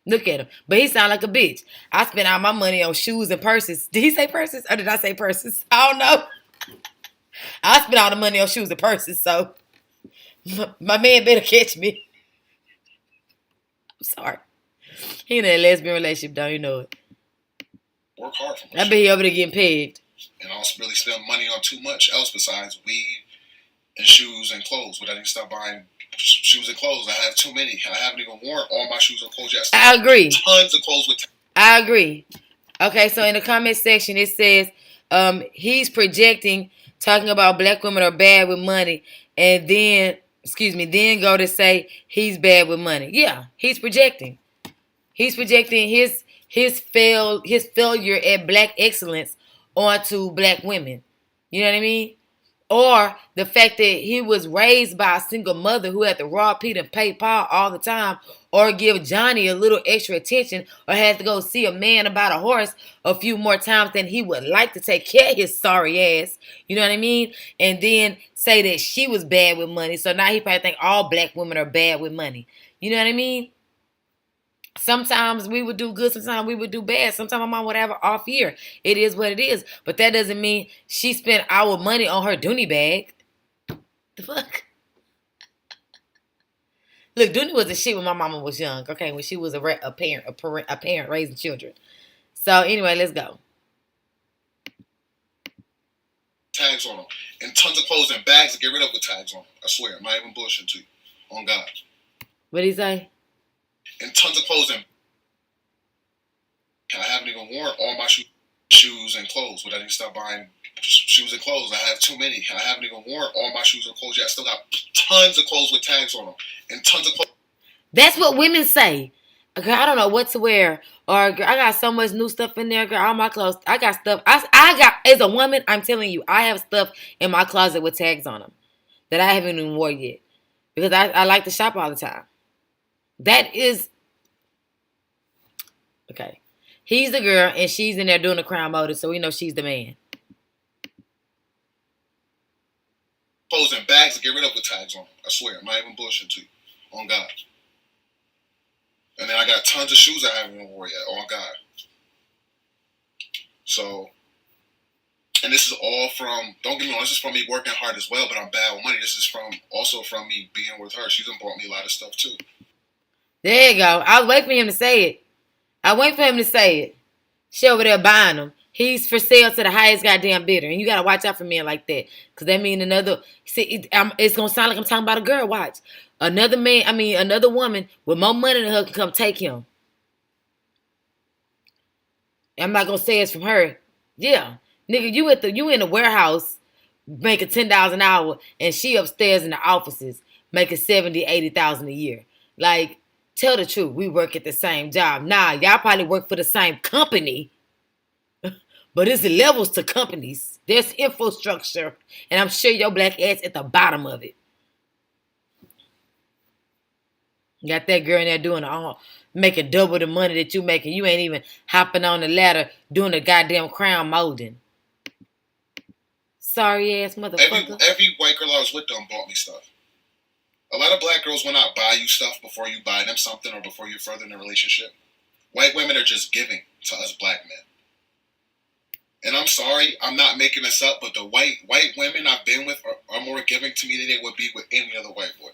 Look at him. But he sound like a bitch. I spent all my money on shoes and purses. Did he say purses? Or did I say purses? I don't know. I spent all the money on shoes and purses, so my man better catch me. I'm sorry. He in a lesbian relationship, don't you know it? Work hard for I bet he over there getting pegged. And I don't really spend money on too much else besides weed and shoes and clothes. But I need to stop buying shoes and clothes. I have too many. I haven't even worn all my shoes and clothes yet. I agree. Tons of clothes with. I agree. Okay, so in the comment section it says he's projecting, talking about black women are bad with money, and then go to say he's bad with money. Yeah, he's projecting. He's projecting his failure at black excellence onto black women. You know what I mean? Or the fact that he was raised by a single mother who had to rob Peter and pay Paul all the time, or give Johnny a little extra attention, or had to go see a man about a horse a few more times than he would like to take care of his sorry ass. You know what I mean? And then say that she was bad with money. So now he probably think all black women are bad with money. You know what I mean? Sometimes we would do good, sometimes we would do bad. Sometimes my mom would have an off year. It is what it is. But that doesn't mean she spent our money on her Dooney bag. The fuck? Look, Dooney was the shit when my mama was young, okay? When she was a parent raising children. So anyway, let's go. Tags on them. And tons of clothes and bags to get rid of with tags on them. I swear. I'm not even bullshitting to you. On God. What'd he say? And tons of clothes and I haven't even worn all my shoes and clothes, but I need to stop buying shoes and clothes. I have too many. I haven't even worn all my shoes and clothes yet. I still got tons of clothes with tags on them. And tons of clothes. That's what women say. Girl, I don't know what to wear. Or girl, I got so much new stuff in there, girl. All my clothes. I got stuff. I got, as a woman, I'm telling you, I have stuff in my closet with tags on them that I haven't even worn yet. Because I like to shop all the time. That is okay. He's the girl and she's in there doing the crime motive, so we know she's the man. Clothes and bags to get rid of with tags on them. I swear, I'm not even bullshitting to you. On God. And then I got tons of shoes I haven't even worn yet. On God. So, and this is all from, don't get me wrong, this is from me working hard as well, but I'm bad with money. This is also from me being with her. She's done bought me a lot of stuff too. There you go. I was waiting for him to say it. She over there buying them. He's for sale to the highest goddamn bidder. And you got to watch out for men like that. Because that means it's going to sound like I'm talking about a girl. Watch. Another woman with more money than her can come take him. I'm not gonna say it's from her. Yeah, nigga, you in the warehouse making $10 an hour, and she upstairs in the offices making 70, 80,000 a year. Like, tell the truth. We work at the same job. Nah, y'all probably work for the same company, but it's levels to companies. There's infrastructure, and I'm sure your black ass at the bottom of it. You got that girl in there doing all making double the money that you making. You ain't even hopping on the ladder doing the goddamn crown molding. Sorry ass motherfucker. Every white girl I was with them bought me stuff. A lot of black girls will not buy you stuff before you buy them something or before you're further in a relationship. White women are just giving to us black men. And I'm sorry, I'm not making this up, but the white women I've been with are more giving to me than they would be with any other white boy.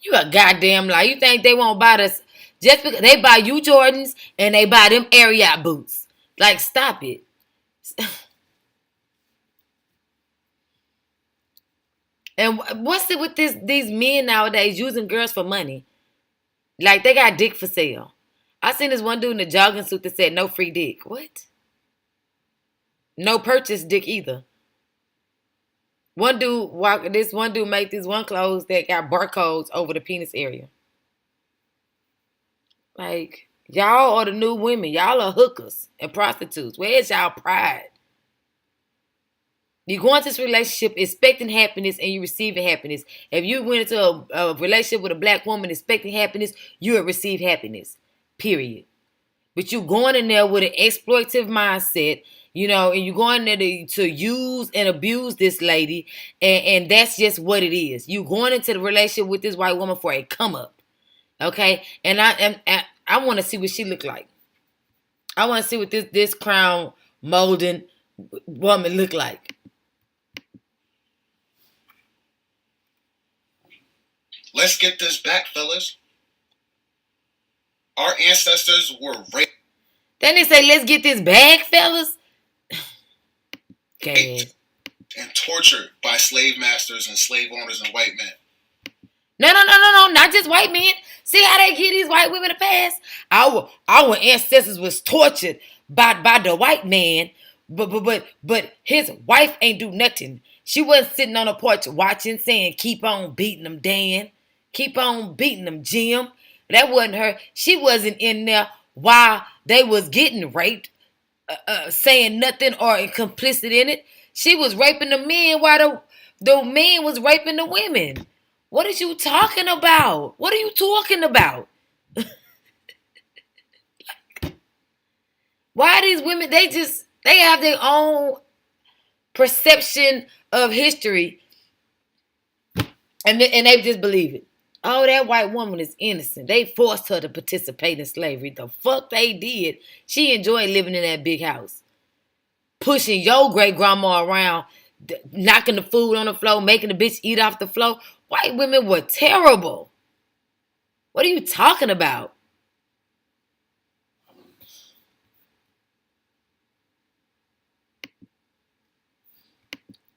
You a goddamn lie. You think they won't buy this just because they buy you Jordans and they buy them Ariat boots? Like, stop it. And what's it with these men nowadays using girls for money? Like, they got dick for sale. I seen this one dude in a jogging suit that said no free dick. What? No purchase dick either. This one dude made this one clothes that got barcodes over the penis area. Like, y'all are the new women. Y'all are hookers and prostitutes. Where's y'all pride? You go into this relationship expecting happiness and you receiving happiness. If you went into a relationship with a black woman expecting happiness, you will receive happiness. Period. But you going in there with an exploitative mindset, and you going there to use and abuse this lady, and that's just what it is. You going into the relationship with this white woman for a come up, okay? And I want to see what she look like. I want to see what this crown molding woman look like. Let's get this back, fellas. Our ancestors were raped. Then they say, let's get this back, fellas. Okay. And tortured by slave masters and slave owners and white men. No, not just white men. See how they give these white women a pass? Our ancestors was tortured by the white man, but his wife ain't do nothing. She wasn't sitting on a porch watching, saying, keep on beating them, Dan. Keep on beating them, Jim. That wasn't her. She wasn't in there while they was getting raped, saying nothing or complicit in it. She was raping the men while the men was raping the women. What are you talking about? What are you talking about? Why are these women, they have their own perception of history and they just believe it. Oh, that white woman is innocent. They forced her to participate in slavery. The fuck they did. She enjoyed living in that big house. Pushing your great grandma around, knocking the food on the floor, making the bitch eat off the floor. White women were terrible. What are you talking about?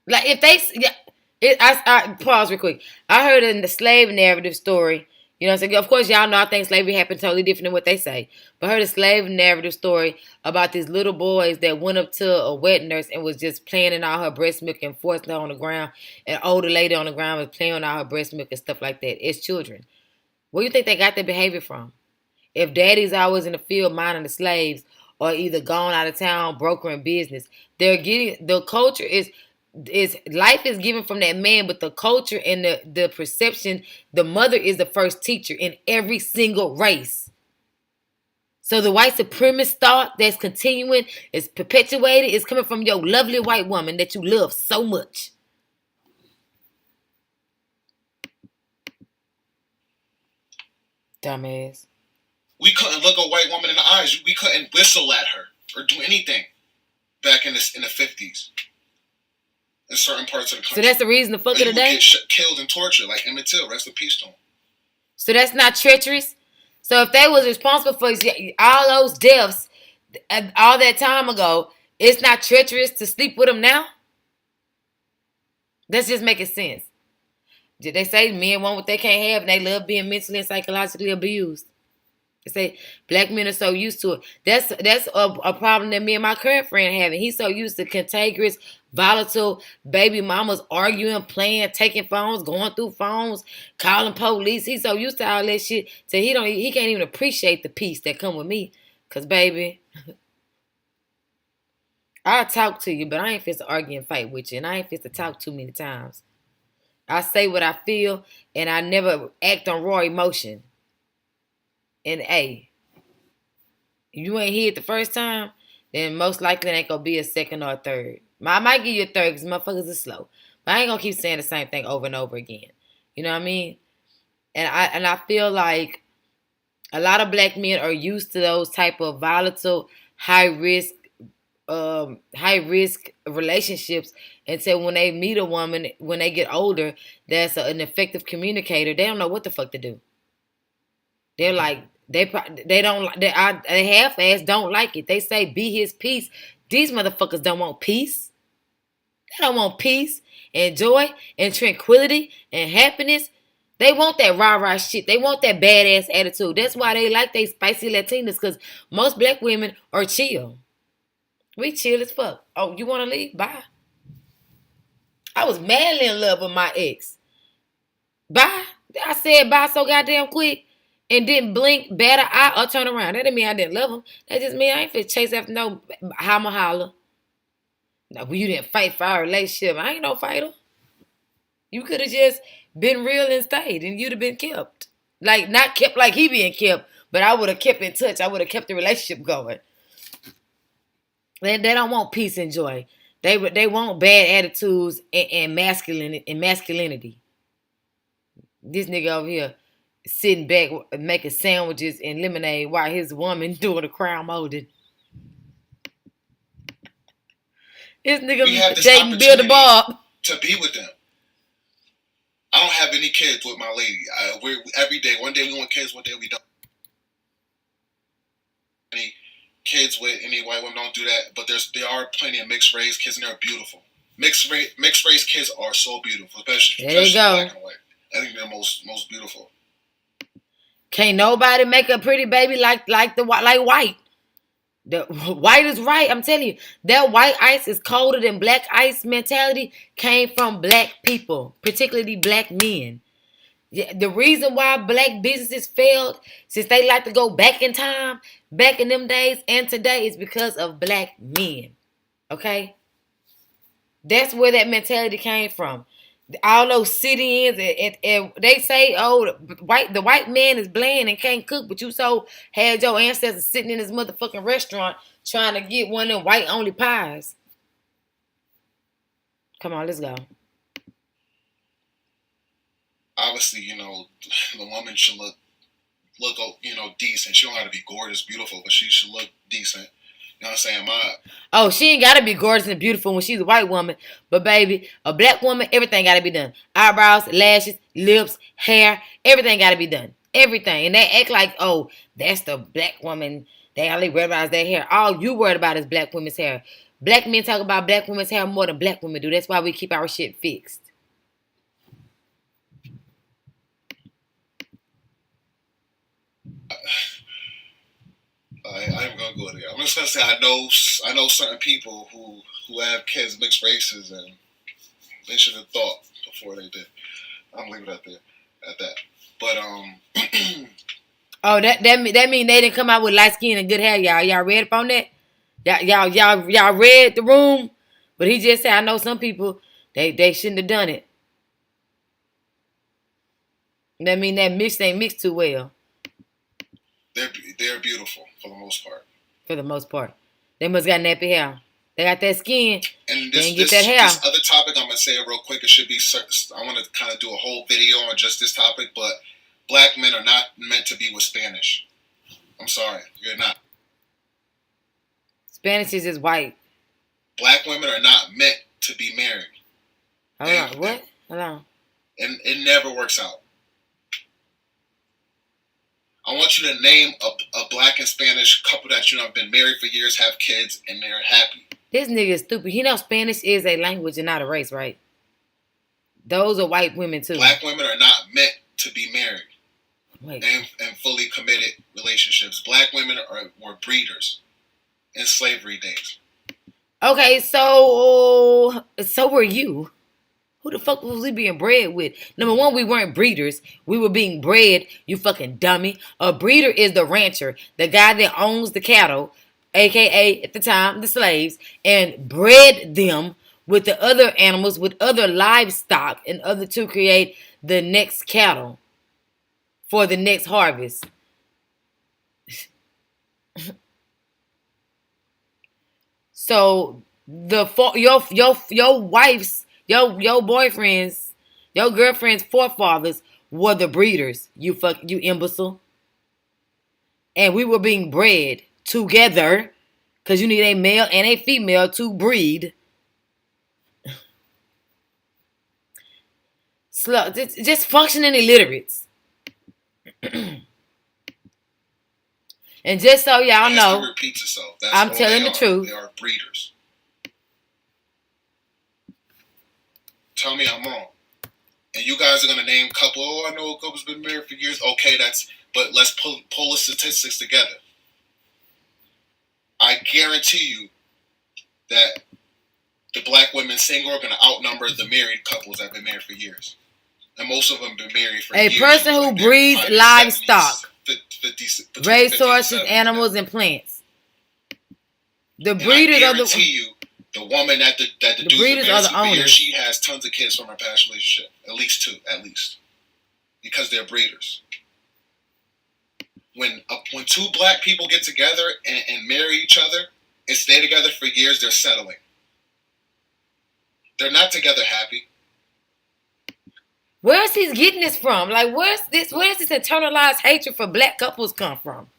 Like, if they, I pause real quick. I heard in the slave narrative story, what I'm saying? Of course, y'all know I think slavery happened totally different than what they say. But I heard a slave narrative story about these little boys that went up to a wet nurse and was just playing in all her breast milk and forcing her on the ground. An older lady on the ground was playing on all her breast milk and stuff like that. It's children. Where do you think they got their behavior from? If daddy's always in the field minding the slaves or either gone out of town brokering business, the culture is life is given from that man, but the culture and the perception, the mother is the first teacher in every single race. So the white supremacist thought that's continuing, is perpetuated, is coming from your lovely white woman that you love so much. Dumbass. We couldn't look a white woman in the eyes. We couldn't whistle at her or do anything back in the 50s. In certain parts of the country. So that's the reason the fuck of the day? Get killed and tortured like Emmett Till. Rest in peace to him. So that's not treacherous? So if they was responsible for all those deaths all that time ago, it's not treacherous to sleep with them now? That's just making sense. Did they say men want what they can't have and they love being mentally and psychologically abused? They say black men are so used to it. That's a problem that me and my current friend having. He's so used to contagious, volatile baby mamas arguing, playing, taking phones, going through phones, calling police. He's so used to all that shit that he can't even appreciate the peace that come with me. Cause baby, I talk to you, but I ain't fit to argue and fight with you, and I ain't fit to talk too many times. I say what I feel, and I never act on raw emotion. And A, you ain't hear it the first time, then most likely it ain't gonna be a second or a third. I might give you a third because motherfuckers are slow. But I ain't gonna keep saying the same thing over and over again. You know what I mean? And I feel like a lot of black men are used to those type of volatile, high risk relationships until when they meet a woman when they get older that's an effective communicator, they don't know what the fuck to do. They're like they don't they half ass don't like it. They say be his peace. These motherfuckers don't want peace. They don't want peace and joy and tranquility and happiness. They want that rah-rah shit. They want that badass attitude. That's why they like they spicy Latinas, because most black women are chill. We chill as fuck. Oh, you want to leave? Bye. I was madly in love with my ex. Bye. I said bye so goddamn quick and didn't blink, bat an eye, or turn around. That didn't mean I didn't love him. That just mean I ain't fit chase after no holler. No, well, you didn't fight for our relationship. I ain't no fighter. You could have just been real and stayed, and you'd have been kept. Like, not kept like he being kept, but I would have kept in touch. I would have kept the relationship going. They don't want peace and joy. They want bad attitudes and masculinity. This nigga over here sitting back making sandwiches and lemonade while his woman doing the crown molding. This nigga dating Bill the Bob. To be with them. I don't have any kids with my lady. We're every day. One day we want kids, one day we don't. Any kids with any white women don't do that, but there are plenty of mixed race kids, and they're beautiful. Mixed race kids are so beautiful, especially black and white. I think they're most beautiful. Can't nobody make a pretty baby like white. The white is right. I'm telling you, that white ice is colder than black ice mentality came from black people, particularly black men. The reason why black businesses failed, since they like to go back in time, back in them days and today, is because of black men. Okay? That's where that mentality came from. All those sit-ins, and they say, oh, the white man is bland and can't cook, but you had your ancestors sitting in this motherfucking restaurant trying to get one of them white-only pies. Come on, let's go. Obviously, the woman should look, decent. She don't have to be gorgeous, beautiful, but she should look decent. You know what I'm saying? She ain't got to be gorgeous and beautiful when she's a white woman. But, baby, a black woman, everything got to be done. Eyebrows, lashes, lips, hair, everything got to be done. Everything. And they act like, oh, that's the black woman. They only worried about their hair. All you worried about is black women's hair. Black men talk about black women's hair more than black women do. That's why we keep our shit fixed. I'm gonna go there. I'm just gonna say I know certain people who have kids mixed races, and they should have thought before they did. I'm leaving it at that. But oh, that mean they didn't come out with light skin and good hair, y'all. Y'all read up on that? Y'all read the room? But he just said I know some people they shouldn't have done it. That mean that mix ain't mixed too well. They're beautiful for the most part. For the most part, they must got nappy hair. They got that skin. And this other topic, I'm gonna say it real quick. It should be. I want to kind of do a whole video on just this topic, but black men are not meant to be with Spanish. I'm sorry, you're not. Spanish is just white. Black women are not meant to be married. Hold on, what? Hold on. And it never works out. I want you to name a black and Spanish couple that have been married for years, have kids, and they're happy. This nigga is stupid. He knows Spanish is a language and not a race, right? Those are white women too. Black women are not meant to be married. Wait. and fully committed relationships. Black women were breeders in slavery days. Okay, so were you. Who the fuck was we being bred with? Number one, we weren't breeders. We were being bred, you fucking dummy. A breeder is the rancher, the guy that owns the cattle, aka at the time the slaves, and bred them with the other animals, with other livestock, in order to create the next cattle for the next harvest. So your wife's your boyfriends, your girlfriend's forefathers were the breeders. You imbecile. And we were being bred together because you need a male and a female to breed. Just functioning illiterates. And just so y'all know, repeats itself. That's I'm telling the truth. They are breeders. Tell me I'm wrong. And you guys are gonna name a couple. Oh, I know a couple's been married for years. Okay, but let's pull the statistics together. I guarantee you that the black women single are gonna outnumber the married couples that have been married for years. And most of them have been married for years. A person who breeds livestock, racehorses, animals, and plants. The breeders are the woman that the breeders are the owners. She has tons of kids from her past relationship, at least two, because they're breeders. When two black people get together and marry each other and stay together for years, they're settling. They're not together happy. Where's he getting this from? Like, where's this internalized hatred for black couples come from?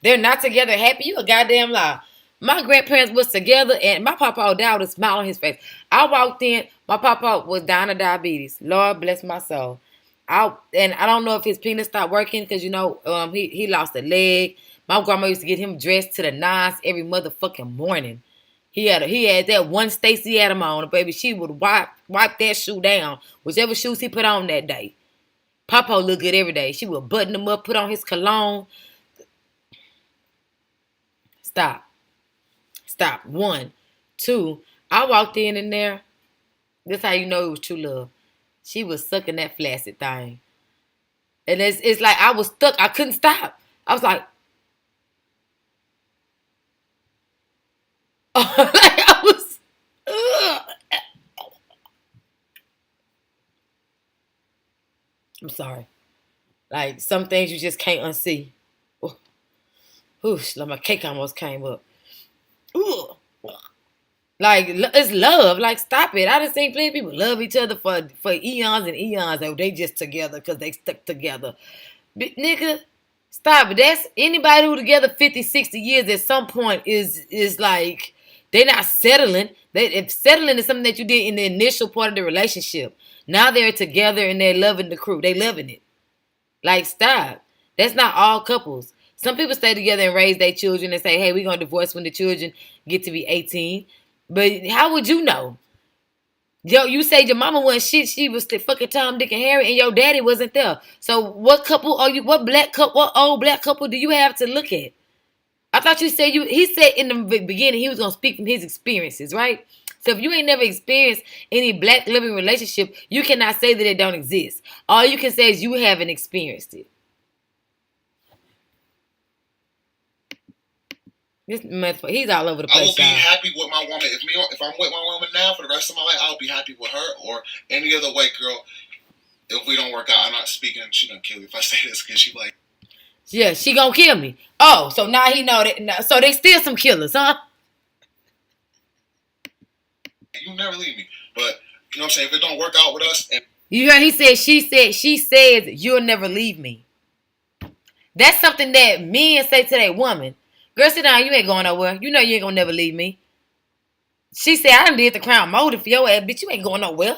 They're not together happy? You a goddamn lie. My grandparents was together, and my papa died with a smile on his face. I walked in, my papa was dying of diabetes. Lord bless my soul. I don't know if his penis stopped working because, he lost a leg. My grandma used to get him dressed to the nines every motherfucking morning. He had that one Stacy Adams on, baby. She would wipe that shoe down, whichever shoes he put on that day. Papa looked good every day. She would button him up, put on his cologne. Stop. 1, 2. I walked in there. That's how you know it was true love. She was sucking that flaccid thing. And it's like I was stuck. I couldn't stop. I was like, I was. I'm sorry. Like some things you just can't unsee. Whoosh, like my cake almost came up. Ooh. Like, it's love. Like, stop it. I done seen plenty of people love each other for eons and eons. Oh, they just together because they stuck together. But, nigga, stop it. That's anybody who together 50, 60 years at some point is like, they're not settling. If settling is something that you did in the initial part of the relationship. Now they're together and they're loving the crew. They loving it. Like, stop. That's not all couples. Some people stay together and raise their children and say, hey, we're going to divorce when the children get to be 18. But how would you know? Yo, you say your mama wasn't shit. She was fucking Tom, Dick, and Harry, and your daddy wasn't there. So what couple are you? What old black couple do you have to look at? I thought you said he said in the beginning he was going to speak from his experiences, right? So if you ain't never experienced any black living relationship, you cannot say that it don't exist. All you can say is you haven't experienced it. This motherfucker, he's all over the place. I will be happy with my woman. If I'm with my woman now for the rest of my life, I'll be happy with her or any other white girl. If we don't work out, I'm not speaking. She gonna kill me if I say this because she like. Yeah, she gonna kill me. Oh, so now he know that. So they still some killers, huh? You never leave me, but you know what I'm saying. If it don't work out with us, you heard he said. She said you'll never leave me. That's something that men say to their woman. Girl, sit down. You ain't going nowhere. You know you ain't gonna never leave me. She said, I done did the crown motive for your ass, bitch. You ain't going nowhere.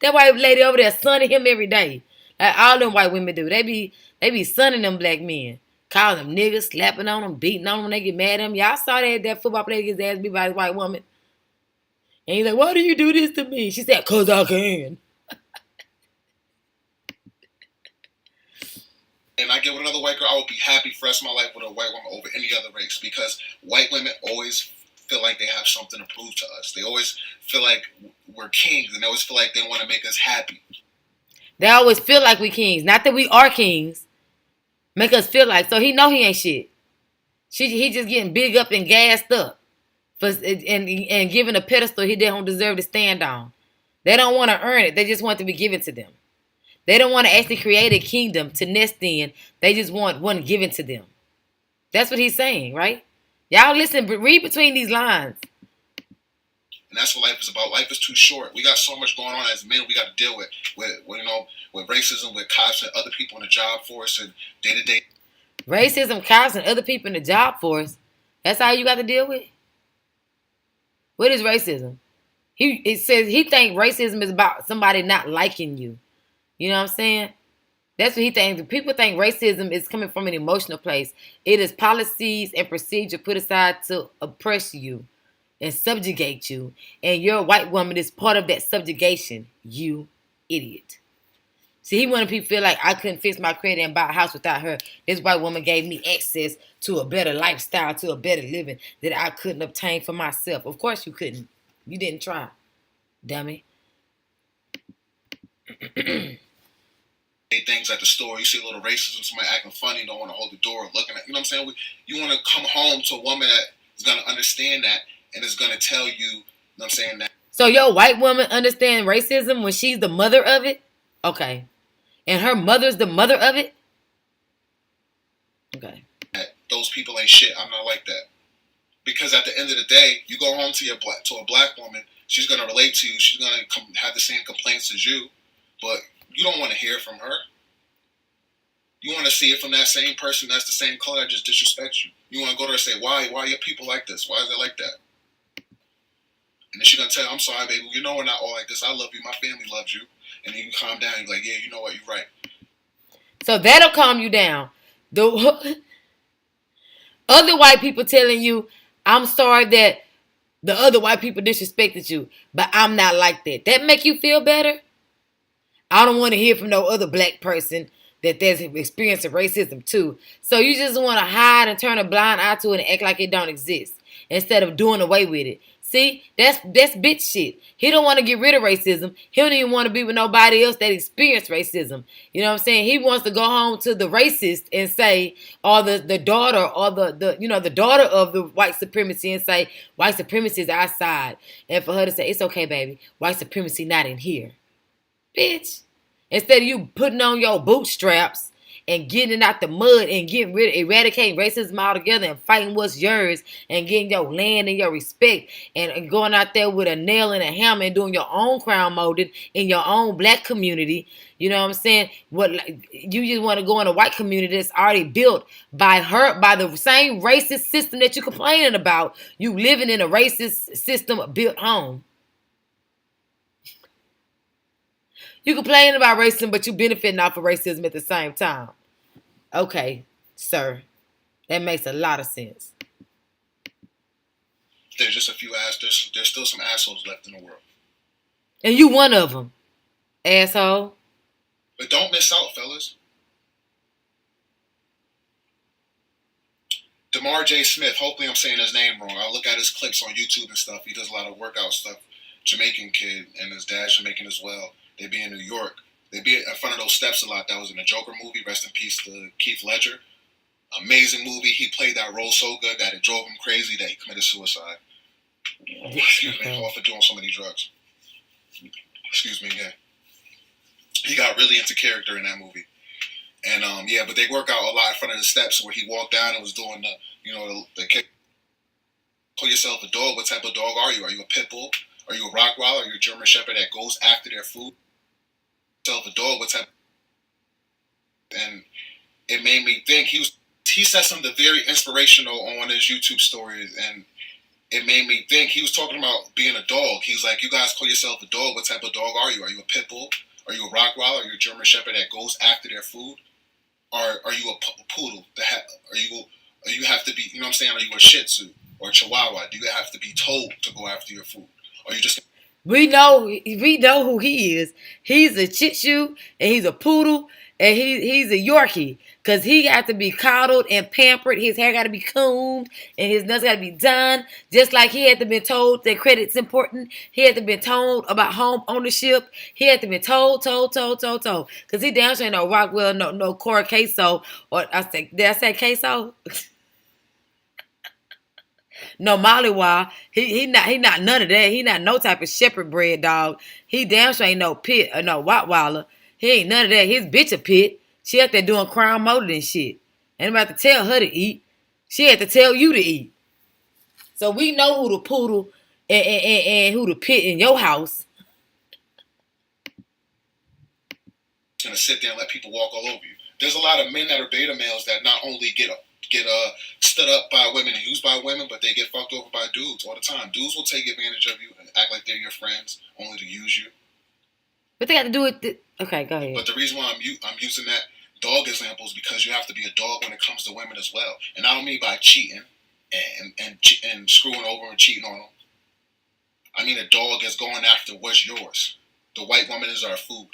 That white lady over there sunning him every day. Like all them white women do. They be sunning them black men. Calling them niggas, slapping on them, beating on them when they get mad at them. Y'all saw that football player get his ass beat by his white woman. And he's like, why do you do this to me? She said, 'cause I can. I get with another white girl, I would be happy for the rest of my life with a white woman over any other race, because white women always feel like they have something to prove to us. They always feel like we're kings, and they always feel like they want to make us happy. They always feel like we kings. Not that we are kings. Make us feel like. So he know he ain't shit. He just getting big up and gassed up. And given a pedestal he don't deserve to stand on. They don't want to earn it. They just want it to be given to them. They don't want to actually create a kingdom to nest in. They just want one given to them. That's what he's saying, right? Y'all listen, read between these lines. And that's what life is about. Life is too short. We got so much going on as men. We got to deal with racism, with cops and other people in the job force and day to day. Racism, cops, and other people in the job force. That's all you got to deal with. What is racism? It says he think racism is about somebody not liking you. You know what I'm saying? That's what he thinks. People think racism is coming from an emotional place. It is policies and procedure put aside to oppress you and subjugate you. And your white woman is part of that subjugation, you idiot. See, he wanted people to feel like I couldn't fix my credit and buy a house without her. This white woman gave me access to a better lifestyle, to a better living that I couldn't obtain for myself. Of course you couldn't. You didn't try, dummy. Things at the store, you see a little racism, somebody acting funny, don't want to hold the door, looking at, you know what I'm saying? You want to come home to a woman that is going to understand that and is going to tell you, you know what I'm saying, that. So your white woman understand racism when she's the mother of it? Okay. And her mother's the mother of it? Okay. Those people ain't shit. I'm not like that. Because at the end of the day, you go home to a black woman, she's going to relate to you, she's going to have the same complaints as you, but you don't want to hear from her. You want to see it from that same person that's the same color that just disrespects you. You want to go to her and say, why are your people like this? Why is it like that? And then she's going to tell you, I'm sorry, baby. You know we're not all like this. I love you. My family loves you. And then you can calm down. You're like, yeah, you know what? You're right. So that'll calm you down. The other white people telling you, I'm sorry that the other white people disrespected you, but I'm not like that. That make you feel better? I don't want to hear from no other black person that there's experience of racism too. So you just want to hide and turn a blind eye to it and act like it don't exist instead of doing away with it. See, that's bitch shit. He don't want to get rid of racism. He don't even want to be with nobody else that experienced racism. You know what I'm saying? He wants to go home to the racist and say, or the daughter, or the daughter of the white supremacy, and say white supremacy is outside, and for her to say it's okay, baby, white supremacy not in here. Bitch. Instead of you putting on your bootstraps and getting out the mud and eradicating racism altogether and fighting what's yours and getting your land and your respect and going out there with a nail and a hammer and doing your own crown molding in your own black community. You know what I'm saying? You just want to go in a white community that's already built by the same racist system that you're complaining about. You living in a racist system built home. You complain about racism, but you benefiting off of racism at the same time. Okay, sir. That makes a lot of sense. There's just a few assholes. There's still some assholes left in the world. And you one of them, asshole. But don't miss out, fellas. DeMar J. Smith, hopefully I'm saying his name wrong. I look at his clips on YouTube and stuff. He does a lot of workout stuff. Jamaican kid, and his dad's Jamaican as well. They be in New York. They be in front of those steps a lot. That was in the Joker movie. Rest in peace to Keith Ledger. Amazing movie. He played that role so good that it drove him crazy that he committed suicide. Excuse me. All for doing so many drugs. Excuse me, yeah. He got really into character in that movie. And, but they work out a lot in front of the steps where he walked down and was doing the kick. Call yourself a dog. What type of dog are you? Are you a pit bull? Are you a Rottweiler? Are you a German Shepherd that goes after their food? Yourself a dog. What type? And it made me think. He said something very inspirational on one of his YouTube stories, and it made me think. He was talking about being a dog. He was like, "You guys call yourself a dog. What type of dog are you? Are you a pit bull? Are you a Rottweiler? Are you a German Shepherd that goes after their food? Or are you a poodle? You have to be. You know what I'm saying? Are you a Shih Tzu or a Chihuahua? Do you have to be told to go after your food? Or you just We know who he is. He's a Shih Tzu and he's a poodle And he's a Yorkie because he got to be coddled and pampered. His hair got to be combed and his nuts got to be done. Just like he had to be told that credit's important. He had to be told about home ownership. He had to be told. Because he down there no Rockwell, no Cora Queso. Or did I say Queso? No Mollywood. He not none of that. He not no type of shepherd bred dog. He damn sure ain't no pit or no Rottweiler. He ain't none of that. His bitch a pit. She out there doing crown molded and shit. Ain't about to tell her to eat. She had to tell you to eat. So we know who the poodle and who the pit in your house. Gonna sit there and let people walk all over you. There's a lot of men that are beta males that not only get stood up by women and used by women, but they get fucked over by dudes all the time. Dudes will take advantage of you and act like they're your friends only to use you. But they got to do it. Okay, go ahead. But the reason why I'm using that dog example is because you have to be a dog when it comes to women as well. And I don't mean by cheating and screwing over and cheating on them. I mean a dog is going after what's yours. The white woman is our food.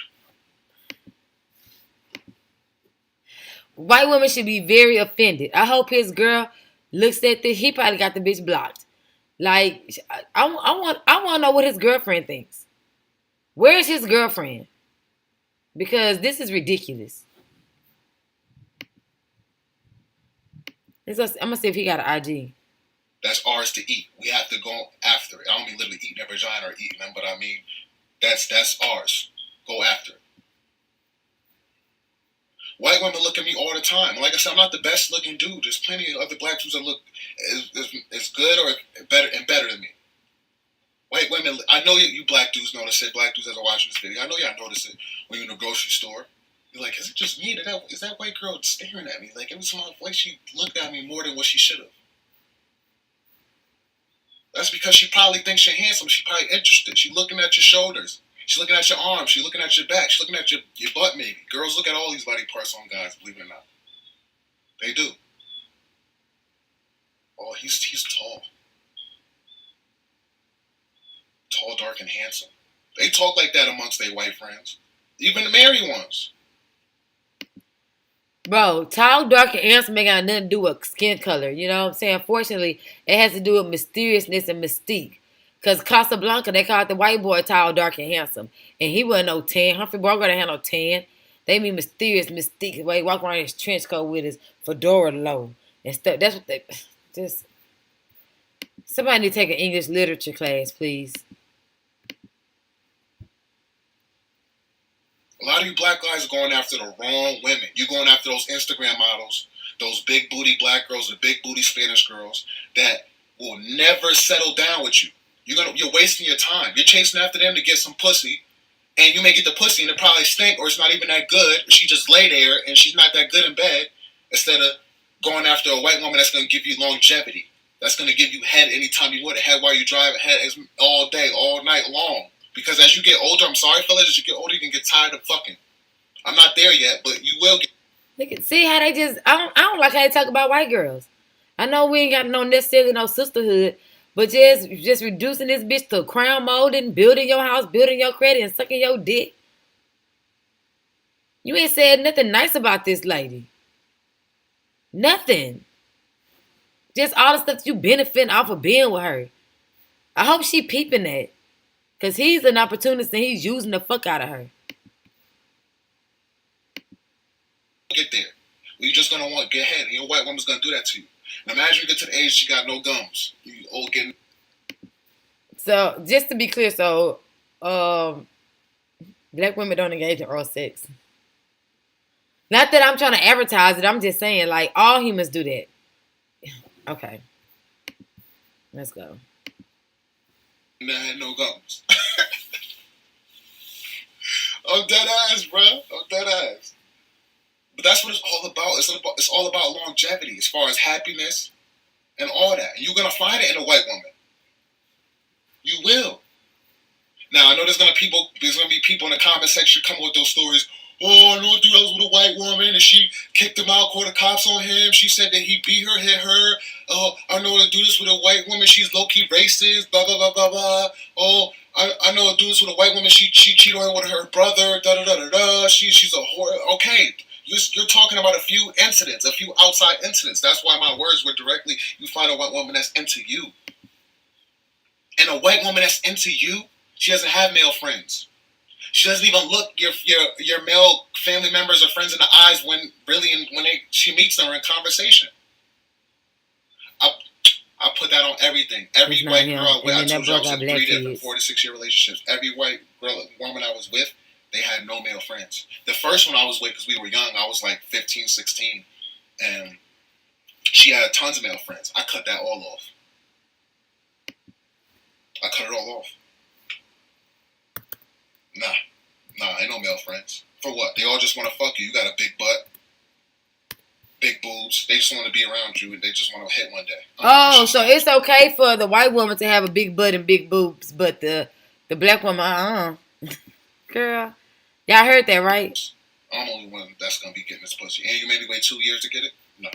White women should be very offended. I hope his girl looks at this. He probably got the bitch blocked. Like, I want to know what his girlfriend thinks. Where's his girlfriend? Because this is ridiculous. I'm gonna see if he got an IG. That's ours to eat. We have to go after it. I don't mean literally eating their vagina or eating them, but I mean that's ours. Go after it. White women look at me all the time. Like I said, I'm not the best looking dude. There's plenty of other black dudes that look as good or better than me. White women, I know you black dudes notice it. Black dudes that are watching this video, I know y'all notice it when you're in a grocery store. You're like, is it just me? Is that white girl staring at me? Like every time she looked at me more than what she should have. That's because she probably thinks you're handsome. She's probably interested. She's looking at your shoulders. She's looking at your arms. She's looking at your back. She's looking at your butt maybe. Girls look at all these body parts on guys, believe it or not. They do. Oh, he's tall. Tall, dark, and handsome. They talk like that amongst their white friends. Even the married ones. Bro, tall, dark, and handsome ain't got nothing to do with skin color. You know what I'm saying? Fortunately, it has to do with mysteriousness and mystique. Because Casablanca, they called the white boy tall, dark, and handsome. And he wasn't no 10. Humphrey Bogart didn't have no 10. They mean mysterious, mystique. The way he walk around in his trench coat with his fedora low and stuff. That's what they... Just... Somebody need to take an English literature class, please. A lot of you black guys are going after the wrong women. You're going after those Instagram models, those big booty black girls, the big booty Spanish girls that will never settle down with you. You're wasting your time. You're chasing after them to get some pussy, and you may get the pussy and it probably stink or it's not even that good. She just lay there and she's not that good in bed. Instead of going after a white woman that's going to give you longevity, that's going to give you head anytime you want it, head while you drive, head all day, all night long. Because as you get older, I'm sorry, fellas, as you get older, you can get tired of fucking. I'm not there yet, but you will get. Look at, see how they just, I don't like how they talk about white girls. I know we ain't got necessarily no sisterhood, but just reducing this bitch to crown molding, building your house, building your credit, and sucking your dick. You ain't said nothing nice about this lady. Nothing. Just all the stuff you benefiting off of being with her. I hope she peeping that. Because he's an opportunist and he's using the fuck out of her. Get there. You're just going to want to get ahead. And your white woman's going to do that to you. Now imagine you get to the age she got no gums. You all getting. So, just to be clear, so, black women don't engage in oral sex. Not that I'm trying to advertise it. I'm just saying, like, all humans do that. Okay. Let's go. And I had no gums. I'm dead ass, bro. I'm dead ass. But that's what it's all about. It's all about longevity as far as happiness and all that. And you're going to find it in a white woman. You will. Now, I know there's going to be people in the comment section coming with those stories. Oh, I know a dude was with a white woman and she kicked him out, called the cops on him. She said that he beat her, hit her. Oh, I know to do this with a white woman. She's low-key racist, blah, blah, blah, blah, blah. Oh, I know dudes with a white woman. She cheated on with her brother. Da da da da da. She's a whore. Okay, you're talking about a few incidents, a few outside incidents. That's why my words were directly. You find a white woman that's into you, and a white woman that's into you, she doesn't have male friends. She doesn't even look your male family members or friends in the eyes when she meets them in conversation. I put that on everything. Every white girl I told you I was in 3 different 4 to 6 year relationships. Every white woman I was with, they had no male friends. The first one I was with, because we were young, I was like 15, 16, and she had tons of male friends. I cut that all off. I cut it all off. Nah, ain't no male friends. For what? They all just want to fuck you. You got a big butt, big boobs. They just want to be around you, and they just want to hit one day. Oh, so it's okay for the white woman to have a big butt and big boobs, but the black woman, girl, y'all heard that, right? I'm the only one that's gonna be getting this pussy, and you made me wait 2 years to get it. No.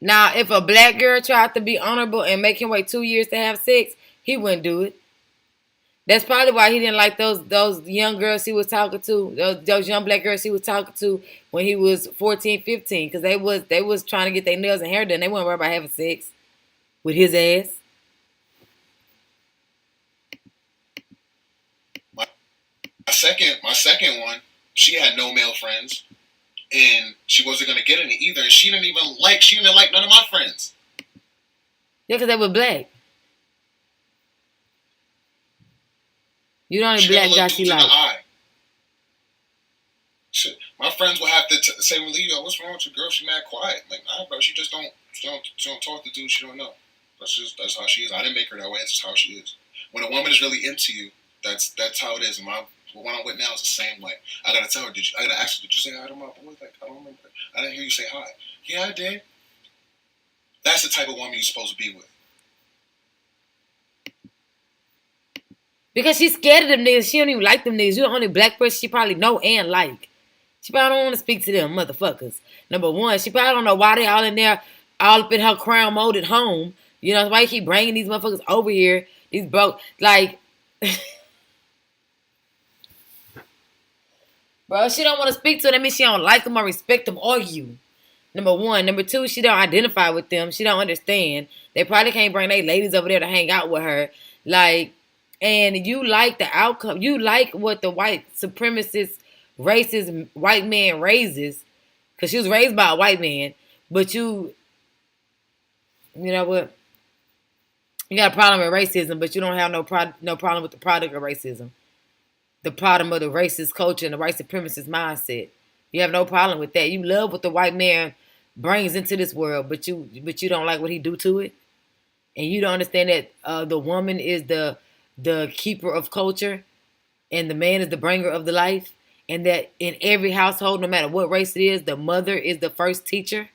Now, if a black girl tried to be honorable and make him wait 2 years to have sex, he wouldn't do it. That's probably why he didn't like those young girls he was talking to, those young black girls he was talking to when he was 14, 15, because they was trying to get their nails and hair done. They weren't worried about having sex with his ass. My second one, she had no male friends, and she wasn't gonna get any either. And she didn't like none of my friends. Yeah, because they were black. You the only black guy she like. My friends will have to say, "Well, Leo, what's wrong with your girl? She mad quiet." Like, nah, bro, she don't talk to dudes she don't know. That's how she is. I didn't make her that way. That's just how she is. When a woman is really into you, that's how it is. And the one I'm with now is the same way. I gotta tell her, I gotta ask her, did you say hi to my boy? Like, I don't remember. I didn't hear you say hi. Yeah, I did. That's the type of woman you're supposed to be with. Because she's scared of them niggas. She don't even like them niggas. You're the only black person she probably know and like. She probably don't want to speak to them motherfuckers. Number one, she probably don't know why they all in there, all up in her crown molded home. You know, why you keep bringing these motherfuckers over here. These broke, like... Bro, she don't want to speak to them. That means she don't like them or respect them or you. Number one. Number two, she don't identify with them. She don't understand. They probably can't bring their ladies over there to hang out with her. Like... And you like the outcome. You like what the white supremacist, racist white man raises. Because she was raised by a white man. But you know what? You got a problem with racism, but you don't have no problem with the product of racism. The problem of the racist culture and the white supremacist mindset. You have no problem with that. You love what the white man brings into this world, but you don't like what he do to it. And you don't understand that the woman is the keeper of culture and the man is the bringer of the life, and that in every household, no matter what race it is, the mother is the first teacher.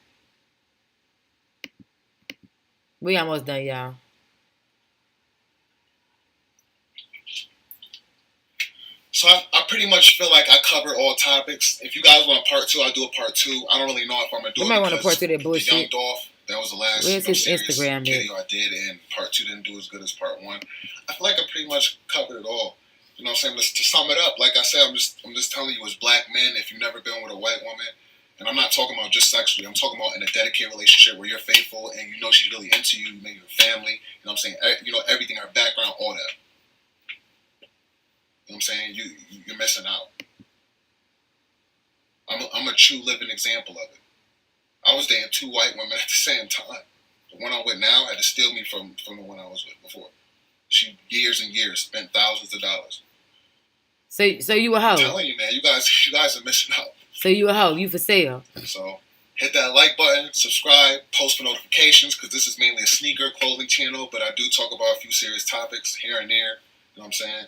We almost done, y'all. So I pretty much feel like I covered all topics. If you guys want a part 2, I'll do a part 2. I don't really know if I'm gonna do it. You might want to part 2 that bullshit. The Young Dolph, that was the last Where's his serious Instagram video I did, and part 2 didn't do as good as part 1. I feel like I pretty much covered it all. You know what I'm saying? To sum it up, like I said, I'm just telling you, as black men, if you've never been with a white woman, and I'm not talking about just sexually, I'm talking about in a dedicated relationship where you're faithful and you know she's really into you, you know your family, you know what I'm saying? You know everything, her background, all that. You know what I'm saying? You're missing out. I'm a true living example of it. I was dating 2 white women at the same time. The one I'm with now had to steal me from the one I was with before. She years and years spent thousands of dollars. So you a hoe? I'm telling you, man, you guys are missing out. So you a hoe? You for sale? So hit that like button, subscribe, post for notifications, because this is mainly a sneaker clothing channel, but I do talk about a few serious topics here and there. You know what I'm saying?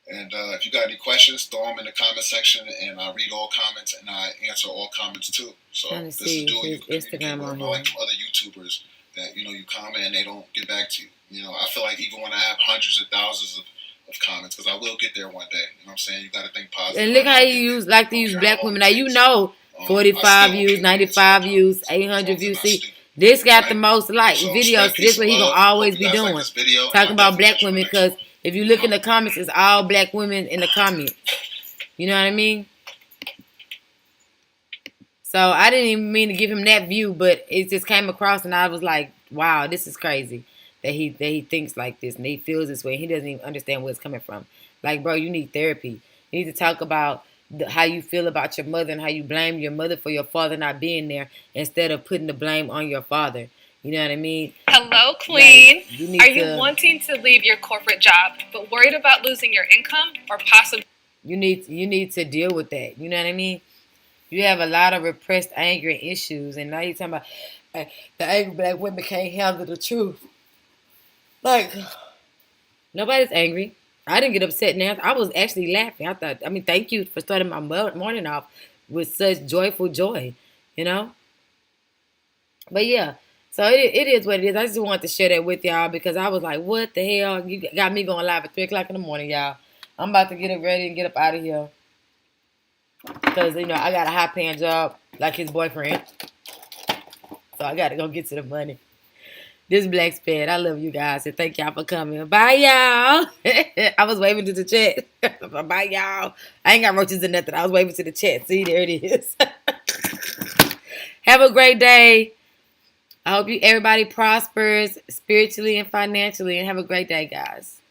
And if you got any questions, throw them in the comment section, and I read all comments, and I answer all comments too. So this is doing Instagram on here. Like other YouTubers that, you know, you comment and they don't get back to you. You know, I feel like even when I have hundreds of thousands of comments, because I will get there one day. You know what I'm saying? You got to think positive. And look how you like to use black women. Now, you know, 45 views, 95 views, 800 views. See, This got the most like So videos. So this what he gonna always be doing. Like video, talking about black women, because if you look in the comments, it's all black women in the comments. You know what I mean? So I didn't even mean to give him that view, but it just came across, and I was like, "Wow, this is crazy that he thinks like this and he feels this way. He doesn't even understand where it's coming from. Like, bro, you need therapy. You need to talk about how you feel about your mother and how you blame your mother for your father not being there instead of putting the blame on your father. You know what I mean? Hello, Queen. Like, Are you wanting to leave your corporate job but worried about losing your income or possibly? You need to deal with that. You know what I mean? You have a lot of repressed anger and issues, and now you're talking about the angry black women can't handle the truth. Like, nobody's angry. I didn't get upset now. I was actually laughing. I mean, thank you for starting my morning off with such joyful joy, you know? But yeah, so it is what it is. I just wanted to share that with y'all because I was like, what the hell? You got me going live at 3 o'clock in the morning, y'all. I'm about to get up ready and get up out of here. Because, you know, I got a high-paying job like his boyfriend. So I got to go get to the money. This blaquespan. I love you guys. And thank y'all for coming. Bye, y'all. I was waving to the chat. Bye, y'all. I ain't got roaches or nothing. I was waving to the chat. See, there it is. Have a great day. I hope everybody prospers spiritually and financially. And have a great day, guys.